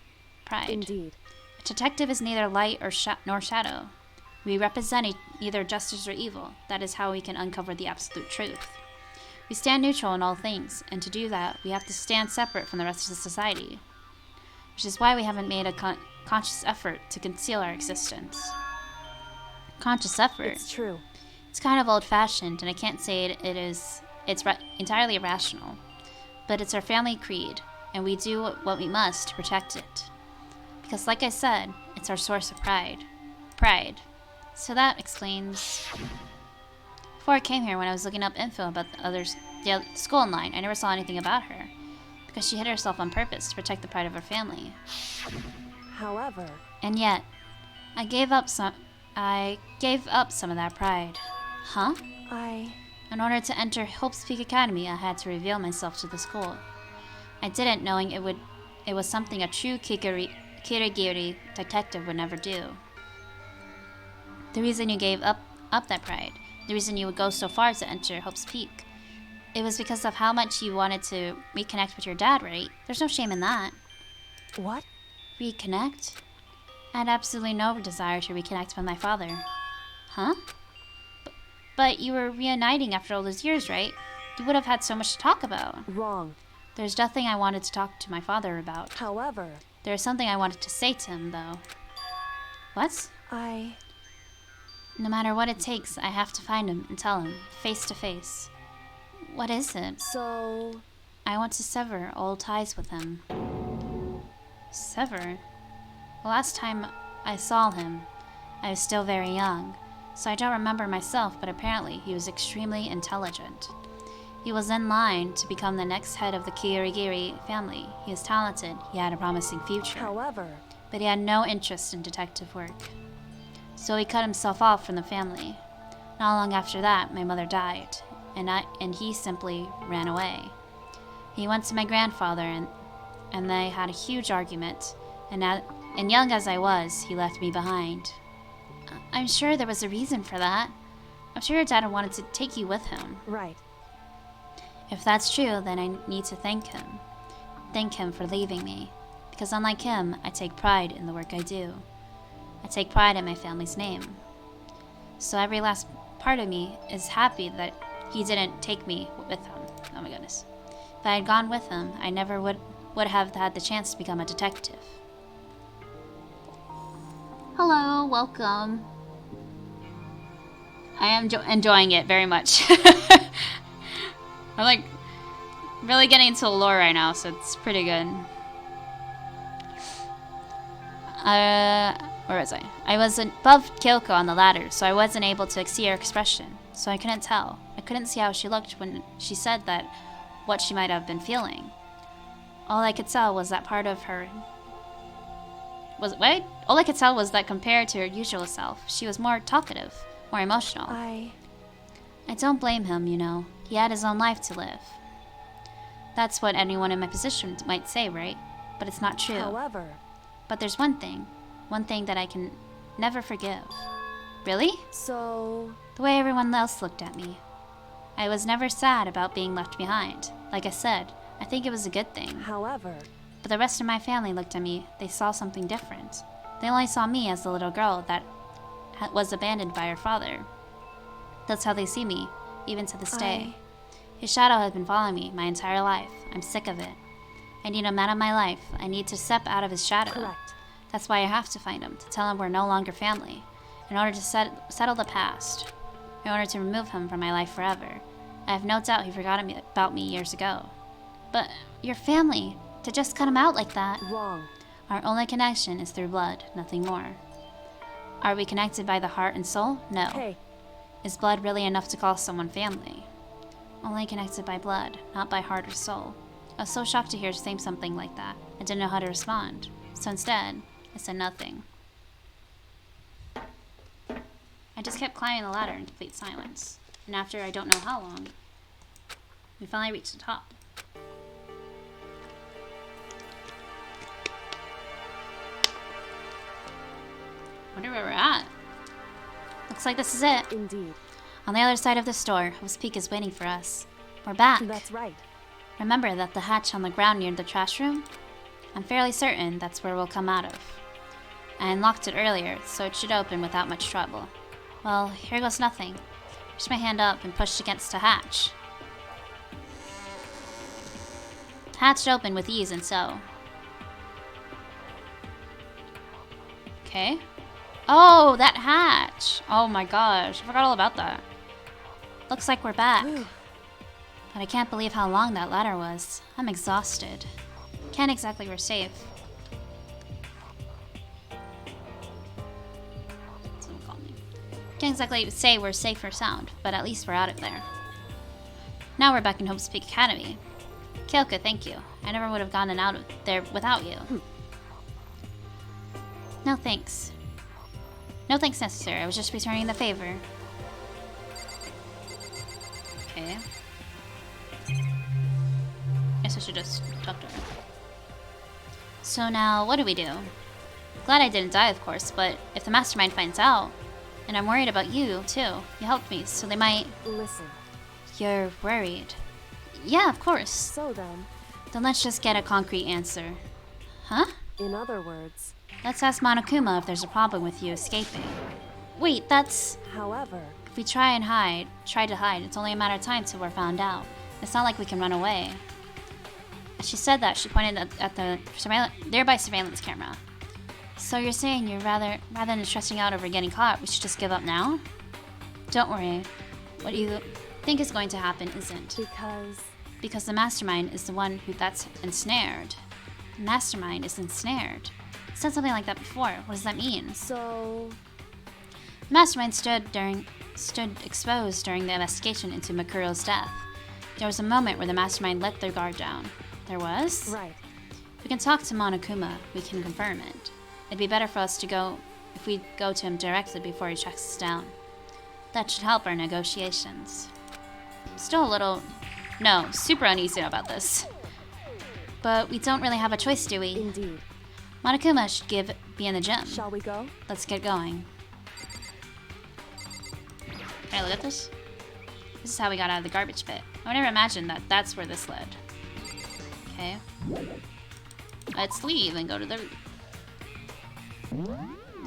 Pride. Indeed. A detective is neither light nor shadow. We represent either justice or evil. That is how we can uncover the absolute truth. We stand neutral in all things, and to do that, we have to stand separate from the rest of the society. Which is why we haven't made a conscious effort to conceal our existence. Conscious effort? It's true. It's kind of old-fashioned, and I can't say it's entirely irrational. But it's our family creed, and we do what we must to protect it. Because like I said, it's our source of pride. Pride. So that explains... Before I came here, when I was looking up info about the school in line, I never saw anything about her. Because she hid herself on purpose to protect the pride of her family. However... And yet, I gave up some of that pride. Huh? In order to enter Hope's Peak Academy, I had to reveal myself to the school. I didn't, knowing it was something a true Kirigiri detective would never do. The reason you gave up that pride, the reason you would go so far to enter Hope's Peak, it was because of how much you wanted to reconnect with your dad, right? There's no shame in that. What? Reconnect? I had absolutely no desire to reconnect with my father. Huh? But you were reuniting after all those years, right? You would have had so much to talk about. Wrong. There's nothing I wanted to talk to my father about. However... There is something I wanted to say to him, though. What? No matter what it takes, I have to find him and tell him, face to face. What is it? So... I want to sever old ties with him. Sever? The last time I saw him, I was still very young, so I don't remember myself, but apparently he was extremely intelligent. He was in line to become the next head of the Kirigiri family. He was talented, he had a promising future. However... But he had no interest in detective work. So he cut himself off from the family. Not long after that, my mother died, and he simply ran away. He went to my grandfather, and they had a huge argument, and young as I was, he left me behind. I'm sure there was a reason for that. I'm sure your dad wanted to take you with him. Right. If that's true, then I need to thank him. Thank him for leaving me. Because unlike him, I take pride in the work I do. I take pride in my family's name. So every last part of me is happy that he didn't take me with him. Oh my goodness. If I had gone with him, I never would have had the chance to become a detective. Hello, welcome. I am enjoying it very much. I'm like really getting into the lore right now, so it's pretty good. Where was I? I was above Kyoko on the ladder, so I wasn't able to see her expression, so I couldn't tell. I couldn't see how she looked when she said that, what she might have been feeling. All I could tell was that part of her... All I could tell was that compared to her usual self, she was more talkative, more emotional. I don't blame him, you know. He had his own life to live. That's what anyone in my position might say, right? But it's not true. However... But there's one thing that I can never forgive. Really? So... The way everyone else looked at me. I was never sad about being left behind. Like I said, I think it was a good thing. However... But the rest of my family looked at me, they saw something different. They only saw me as the little girl that was abandoned by her father. That's how they see me, even to this day. His shadow has been following me my entire life. I'm sick of it. I need him out of my life. I need to step out of his shadow. Correct. That's why I have to find him, to tell him we're no longer family. In order to settle the past. In order to remove him from my life forever. I have no doubt he forgot about me years ago. But your family, to just cut him out like that. Wrong. Our only connection is through blood, nothing more. Are we connected by the heart and soul? No. Hey. Is blood really enough to call someone family? Only connected by blood, not by heart or soul. I was so shocked to hear her say something like that. I didn't know how to respond. So instead, I said nothing. I just kept climbing the ladder in complete silence. And after I don't know how long, we finally reached the top. Wonder where we're at. Looks like this is it. Indeed. On the other side of the store, Hope's Peak is waiting for us. We're back. That's right. Remember that the hatch on the ground near the trash room? I'm fairly certain that's where we'll come out of. I unlocked it earlier, so it should open without much trouble. Well, here goes nothing. Pushed my hand up and pushed against the hatch. Hatch opened with ease and so. Okay. Oh, that hatch! Oh my gosh, I forgot all about that. Looks like we're back. But I can't believe how long that ladder was. I'm exhausted. Can't exactly we're safe. Someone call me. Can't exactly say we're safe or sound, but at least we're out of there. Now we're back in Hope's Peak Academy. Kyoko, thank you. I never would have gotten out of there without you. No thanks. No thanks necessary. I was just returning the favor. Okay. Guess I should just talk to her. So now, what do we do? Glad I didn't die, of course, but if the mastermind finds out, and I'm worried about you, too. You helped me, so they might... Listen. You're worried. Yeah, of course. So then... Then let's just get a concrete answer. Huh? In other words... Let's ask Monokuma if there's a problem with you escaping. Wait, that's... However... If we try to hide, it's only a matter of time till we're found out. It's not like we can run away. As she said that, she pointed at the nearby surveillance camera. So you're saying rather than stressing out over getting caught, we should just give up now? Don't worry. What you think is going to happen isn't. Because the mastermind is the one that's ensnared. The mastermind is ensnared. I said something like that before. What does that mean? So... The mastermind stood exposed during the investigation into Makuro's death. There was a moment where the mastermind let their guard down. There was? Right. We can talk to Monokuma. We can confirm it. It'd be better for us to go if we go to him directly before he tracks us down. That should help our negotiations. Still a little... No, super uneasy about this. But we don't really have a choice, do we? Indeed. Monokuma should be in the gym. Shall we go? Let's get going. Can I look at this? This is how we got out of the garbage pit. I would never imagined that that's where this led. Okay. Let's leave and go to the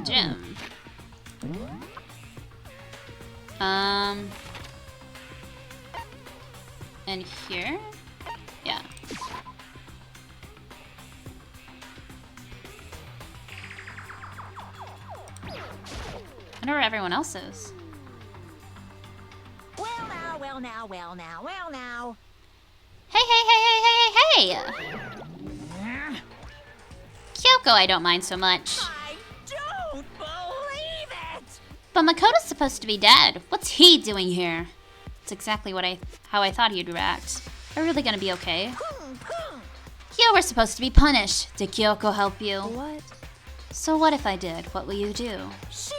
gym. And here? Yeah. I wonder where everyone else is. Well now, well now, well now, well now. Hey, hey, hey, hey, hey, hey, hey! Kyoko, I don't mind so much. I don't believe it! But Makoto's supposed to be dead. What's he doing here? It's exactly how I thought he'd react. Are we really gonna be okay? You were supposed to be punished. Did Kyoko help you? What? So what if I did? What will you do? Shing!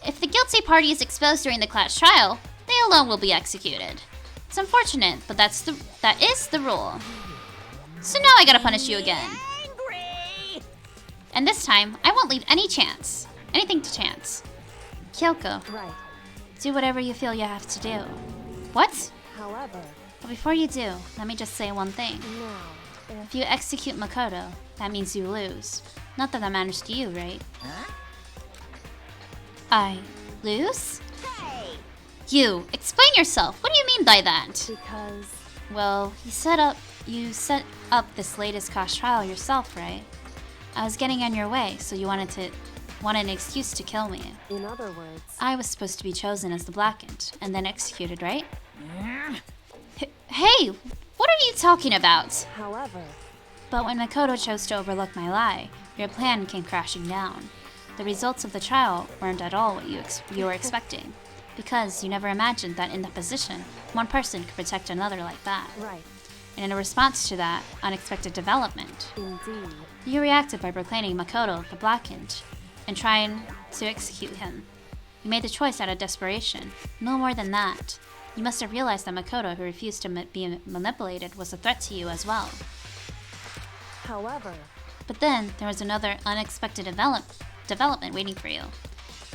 If the guilty party is exposed during the class trial, they alone will be executed. It's unfortunate, but that is the rule. So now I gotta punish you again. Angry! And this time, I won't leave anything to chance. Kyoko, Right. do whatever you feel you have to do. What? However, But before you do, let me just say one thing. now, If you execute Makoto, that means you lose. Not that that matters to you, right? Huh? I lose? Hey! You, explain yourself. What do you mean by that? because Well, you set up this latest class trial yourself, right? I was getting in your way, so you wanted an excuse to kill me. in other words, I was supposed to be chosen as the Blackened, and then executed, right? Hey, what are you talking about? however, But when Makoto chose to overlook my lie, your plan came crashing down. The results of the trial weren't at all what you were expecting, because you never imagined that in the position, one person could protect another like that. right, And in response to that unexpected development, indeed. you reacted by proclaiming Makoto the Blackened and trying to execute him. You made the choice out of desperation. No more than that. You must have realized that Makoto, who refused to be manipulated, was a threat to you as well. However, But then there was another unexpected development waiting for you.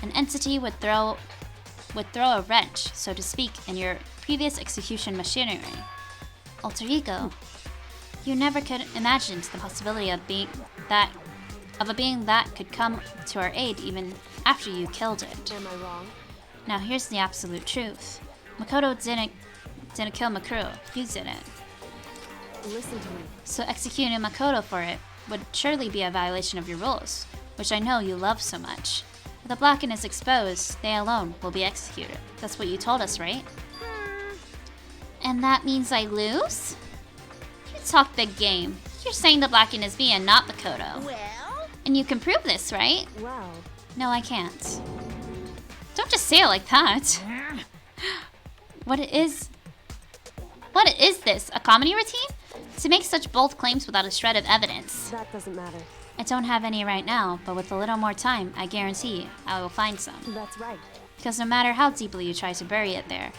An entity would throw a wrench, so to speak, in your previous execution machinery. Alter ego. You never could imagine the possibility of a being that could come to our aid even after you killed it. am I wrong? Now here's the absolute truth. Makoto didn't kill Makuro. You didn't. Listen to me. So executing Makoto for it would surely be a violation of your rules, which I know you love so much. If the Blackened is exposed, they alone will be executed. That's what you told us, right? And that means I lose? You talk big game. You're saying the Blackened is me and not Makoto. Well? And you can prove this, right? Well, No, I can't. Don't just say it like that. What is this? A comedy routine? To make such bold claims without a shred of evidence. that doesn't matter. I don't have any right now, but with a little more time, I guarantee I will find some. That's right. Because no matter how deeply you try to bury it, there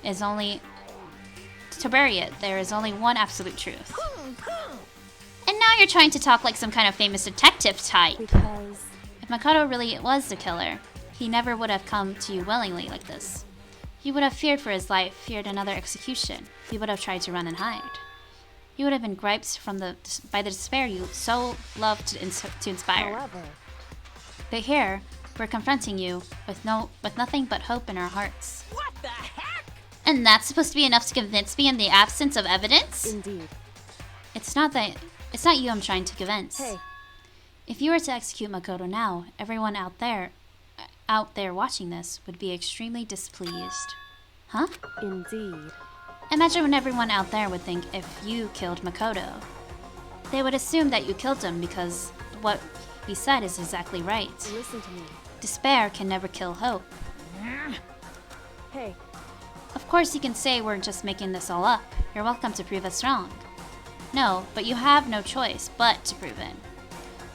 is only one absolute truth. And now you're trying to talk like some kind of famous detective type. Because If Makoto really was the killer, he never would have come to you willingly like this. He would have feared for his life, feared another execution. He would have tried to run and hide. He would have been griped by the despair you so loved to inspire. however, But here, we're confronting you with nothing but hope in our hearts. What the heck? And that's supposed to be enough to convince me in the absence of evidence? indeed. It's not you I'm trying to convince. Hey, If you were to execute Makoto now, everyone out there watching this would be extremely displeased. Huh? indeed. Imagine what everyone out there would think if you killed Makoto. They would assume that you killed him because what he said is exactly right. Listen to me. Despair can never kill hope. Hey, Of course you can say we're just making this all up. You're welcome to prove us wrong. No, but you have no choice but to prove it.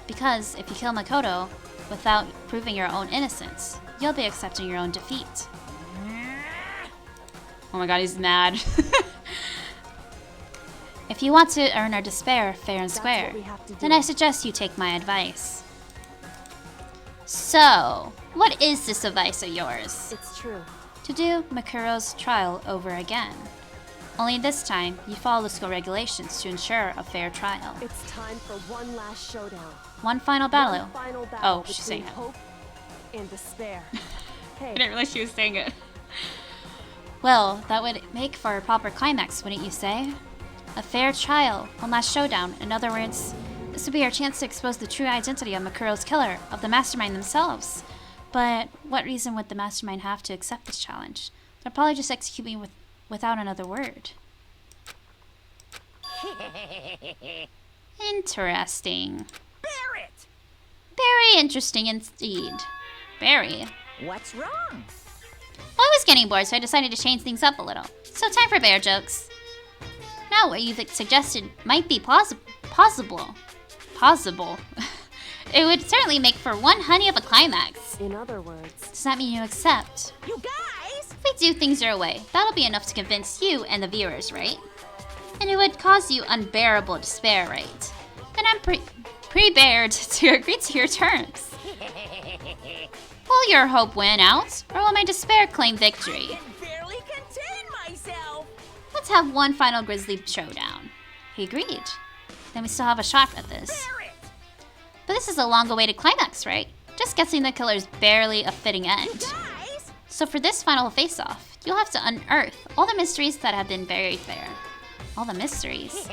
Because if you kill Makoto without proving your own innocence, you'll be accepting your own defeat. Oh my god, he's mad. If you want to earn our despair fair and that's square, what we have to do. then I suggest you take my advice. So, what is this advice of yours? It's true. to do Makuro's trial over again. Only this time, you follow the school regulations to ensure a fair trial. It's time for one last showdown. One final battle. One final battle Oh, she's between saying it. hope and despair. I Hey, didn't realize she was saying it. Well, that would make for a proper climax, wouldn't you say? A fair trial, one last showdown. In other words, this would be our chance to expose the true identity of Makuro's killer, of the mastermind themselves. But what reason would the mastermind have to accept this challenge? They'll probably just execute me without another word. Interesting. Barrett! Very interesting indeed. Barry. What's wrong? Well, I was getting bored, so I decided to change things up a little. So time for bear jokes. Now, what you suggested might be possible. It would certainly make for one honey of a climax. in other words, Does that mean you accept? You guys! If we do things your way, that'll be enough to convince you and the viewers, right? And it would cause you unbearable despair, right? Then I'm prepared to agree to your terms. Will your hope win out, or will my despair claim victory? I can barely contain myself! Let's have one final grisly showdown. He agreed. Then we still have a shot at this. Barrett! But this is a long-awaited climax, right? Just guessing the killer's barely a fitting end. Guys! So for this final face-off, you'll have to unearth all the mysteries that have been buried there. All the mysteries.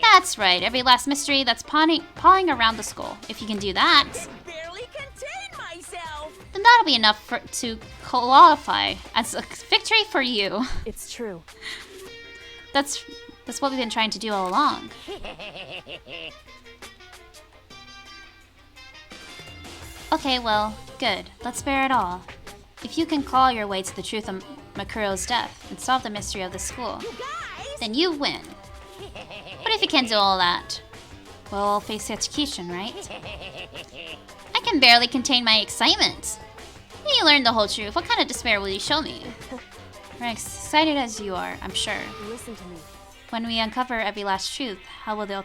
That's right, every last mystery that's pawing around the school. If you can do that, I can barely contain myself! then that'll be enough to qualify as a victory for you. it's true. That's what we've been trying to do all along. Okay, well, good. Let's bear it all. If you can claw your way to the truth of Makuro's death and solve the mystery of the school, You guys! then you win. But if you can't do all that, well, I'll face execution, right? I can barely contain my excitement. When you learn the whole truth, what kind of despair will you show me? We're as excited as you are, I'm sure. Listen to me. When we uncover every last truth, how will they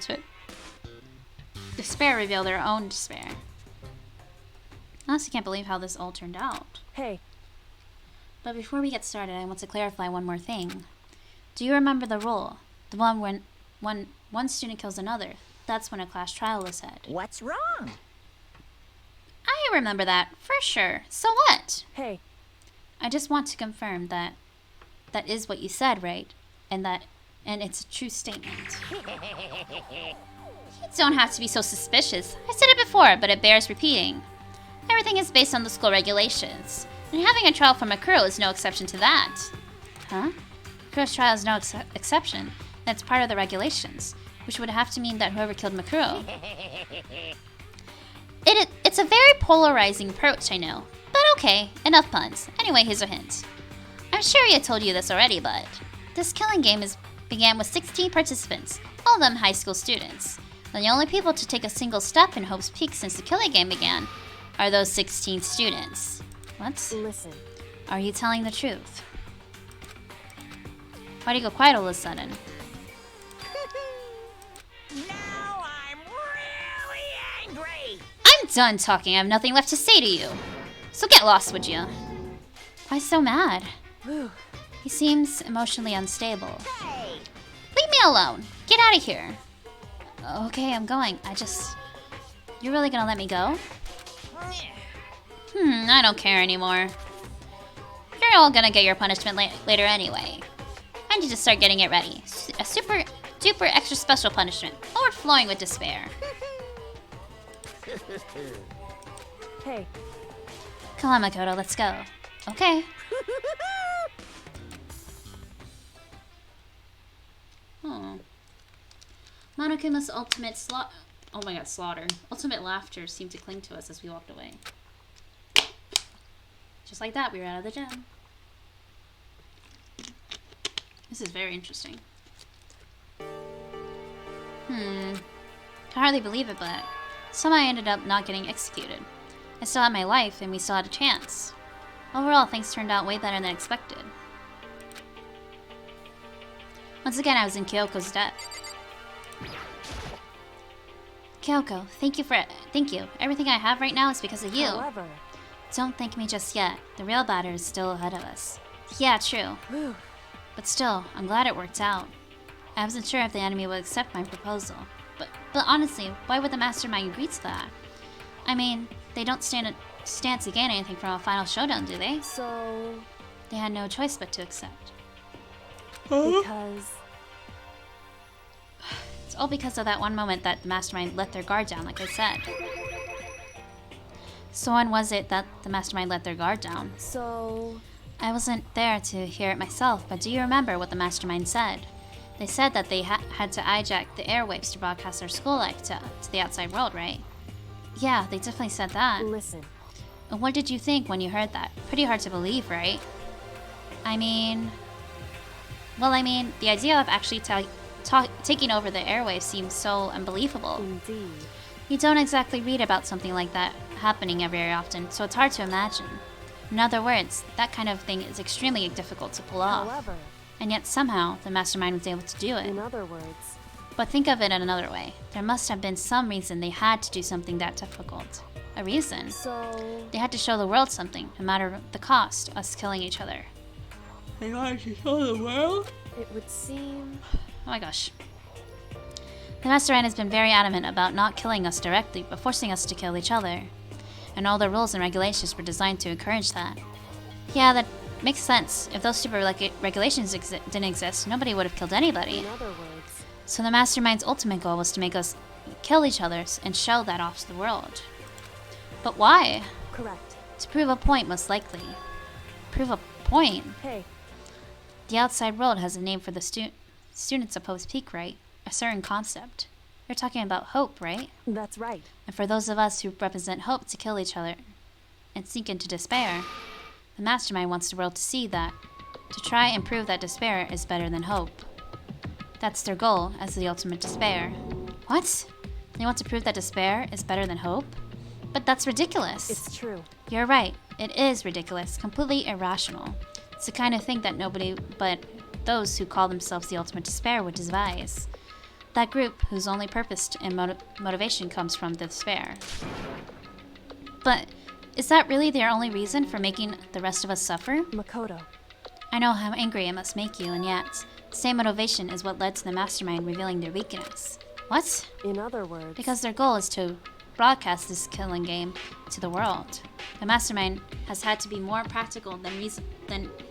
despair reveal their own despair? I honestly can't believe how this all turned out. Hey, But before we get started, I want to clarify one more thing. Do you remember the rule? The one when one student kills another. That's when a class trial is held. What's wrong? I remember that, for sure. So what? hey, I just want to confirm that that is what you said, right? And it's a true statement. You don't have to be so suspicious. I said it before, but it bears repeating. Everything is based on the school regulations. And having a trial for Makuro is no exception to that. Huh? Makuro's trial is no exception. That's part of the regulations, which would have to mean that whoever killed Makuro. It's a very polarizing approach, I know. But okay, enough puns. Anyway, here's a hint. I'm sure he told you this already, but this killing game began with 16 participants, all of them high school students. And the only people to take a single step in Hope's Peak since the killing game began are those 16 students. What? listen. Are you telling the truth? Why do you go quiet all of a sudden? Now I'm really angry! I'm done talking. I have nothing left to say to you. So get lost, would you? Why so mad? Whew. He seems emotionally unstable. Hey! Leave me alone. Get out of here. Okay, I'm going. You're really gonna let me go? I don't care anymore. You're all gonna get your punishment later anyway. I need to start getting it ready. A super duper extra special punishment, overflowing with despair. Hey, Come on, Makoto, let's go. Okay. Monokuma's ultimate slaughter. Ultimate laughter seemed to cling to us as we walked away. Just like that, we were out of the gym. This is very interesting. Can hardly believe it, but somehow I ended up not getting executed. I still had my life, and we still had a chance. Overall, things turned out way better than expected. Once again, I was in Kyoko's debt. Kyoko, thank you. Everything I have right now is because of you. however, Don't thank me just yet. The real battle is still ahead of us. Yeah, true. But still, I'm glad it worked out. I wasn't sure if the enemy would accept my proposal. But honestly, why would the mastermind agree to that? I mean, they don't stand to gain anything from a final showdown, do they? So... They had no choice but to accept. Because... It's all because of that one moment that the mastermind let their guard down, like I said. So when was it that the mastermind let their guard down? So... I wasn't there to hear it myself, but do you remember what the mastermind said? They said that they had to hijack the airwaves to broadcast their school life to the outside world, right? Yeah, they definitely said that. Listen. And what did you think when you heard that? Pretty hard to believe, right? I mean... Well, the idea of actually taking over the airwaves seems so unbelievable. Indeed. You don't exactly read about something like that happening very often, so it's hard to imagine. In other words, that kind of thing is extremely difficult to pull off. However... And yet somehow, the mastermind was able to do it. In other words... But think of it in another way. There must have been some reason they had to do something that difficult. A reason. So... They had to show the world something, no matter the cost, us killing each other. They wanted to show the world? It would seem... Oh my gosh. The mastermind has been very adamant about not killing us directly, but forcing us to kill each other. And all the rules and regulations were designed to encourage that. Yeah, that makes sense. If those stupid regulations didn't exist, nobody would have killed anybody. In other words... So the mastermind's ultimate goal was to make us kill each other and show that off to the world. But why? Correct. To prove a point, most likely. Prove a point? Hey. The outside world has a name for the students' supposed peak, right? A certain concept. You're talking about hope, right? That's right. And for those of us who represent hope to kill each other and sink into despair, the mastermind wants the world to see that, to try and prove that despair is better than hope. That's their goal as the ultimate despair. What? They want to prove that despair is better than hope? But that's ridiculous. It's true. You're right. It is ridiculous, completely irrational. It's the kind of thing that nobody but those who call themselves the ultimate despair would devise. That group whose only purpose and motivation comes from the despair. But is that really their only reason for making the rest of us suffer? Makoto. I know how angry it must make you, and yet, the same motivation is what led to the mastermind revealing their weakness. What? In other words... Because their goal is to broadcast this killing game to the world. The mastermind has had to be more practical than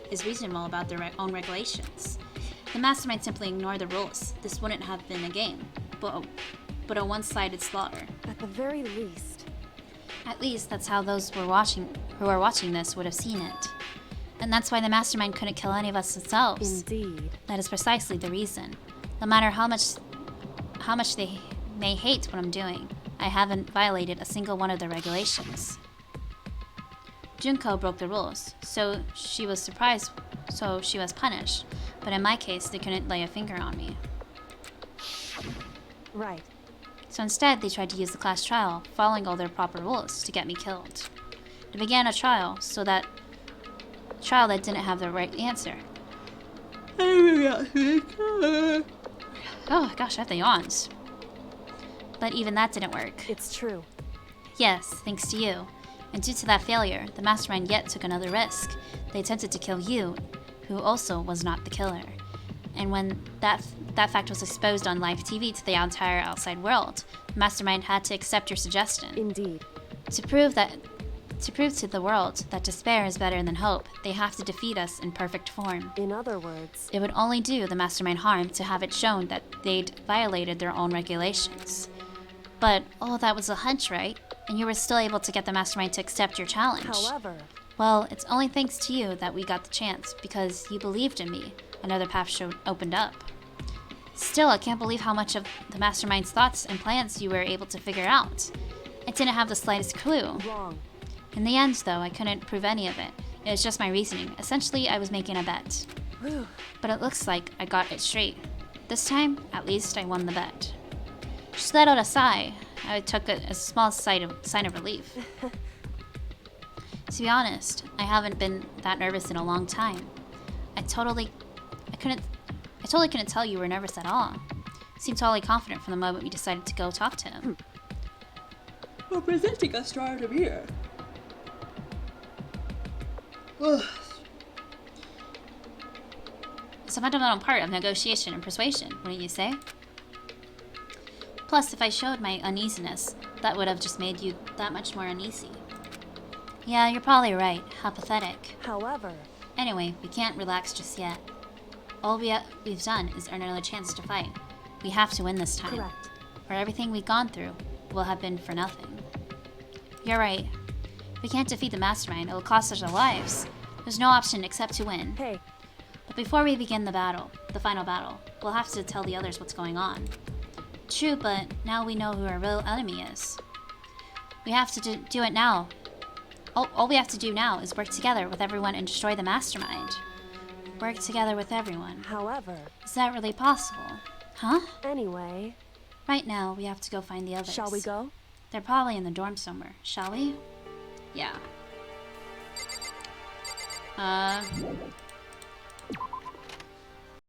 is reasonable about their own regulations. The mastermind simply ignored the rules. This wouldn't have been a game, but a one-sided slaughter. At the very least. At least that's how those who are watching this would have seen it. And that's why the mastermind couldn't kill any of us themselves. Indeed. That is precisely the reason. No matter how much they may hate what I'm doing, I haven't violated a single one of the regulations. Junko broke the rules, so she was punished. But in my case, they couldn't lay a finger on me. Right. So instead, they tried to use the class trial, following all their proper rules, to get me killed. They began a trial that didn't have the right answer. Oh gosh, I have the yawns. But even that didn't work. It's true. Yes, thanks to you. And due to that failure, the mastermind yet took another risk. They attempted to kill you, who also was not the killer. And when that fact was exposed on live TV to the entire outside world, the mastermind had to accept your suggestion. Indeed. To prove to the world that despair is better than hope, they have to defeat us in perfect form. In other words... It would only do the mastermind harm to have it shown that they'd violated their own regulations. But, oh, that was a hunch, right? And you were still able to get the mastermind to accept your challenge. However... Well, it's only thanks to you that we got the chance, because you believed in me. Another path opened up. Still, I can't believe how much of the mastermind's thoughts and plans you were able to figure out. I didn't have the slightest clue. Wrong. In the end, though, I couldn't prove any of it. It was just my reasoning. Essentially, I was making a bet. Whew. But it looks like I got it straight. This time, at least I won the bet. She let out a sigh. I took it as a small sign of relief. To be honest, I haven't been that nervous in a long time. I totally couldn't tell you were nervous at all. You seemed totally confident from the moment we decided to go talk to him. Well, presenting us started here. It's a fundamental part of negotiation and persuasion, wouldn't you say? Plus, if I showed my uneasiness, that would have just made you that much more uneasy. Yeah, you're probably right. How pathetic. However, Anyway, we can't relax just yet. All we've done is earn another chance to fight. We have to win this time. correct. Or everything we've gone through will have been for nothing. You're right. If we can't defeat the mastermind, it will cost us our lives. There's no option except to win. Hey, But before we begin the battle, the final battle, we'll have to tell the others what's going on. True, but now we know who our real enemy is. We have to do it now. All we have to do now is work together with everyone and destroy the mastermind. Work together with everyone. however, Is that really possible? Huh? anyway, Right now, we have to go find the others. shall we go? They're probably in the dorm somewhere. Shall we? Yeah.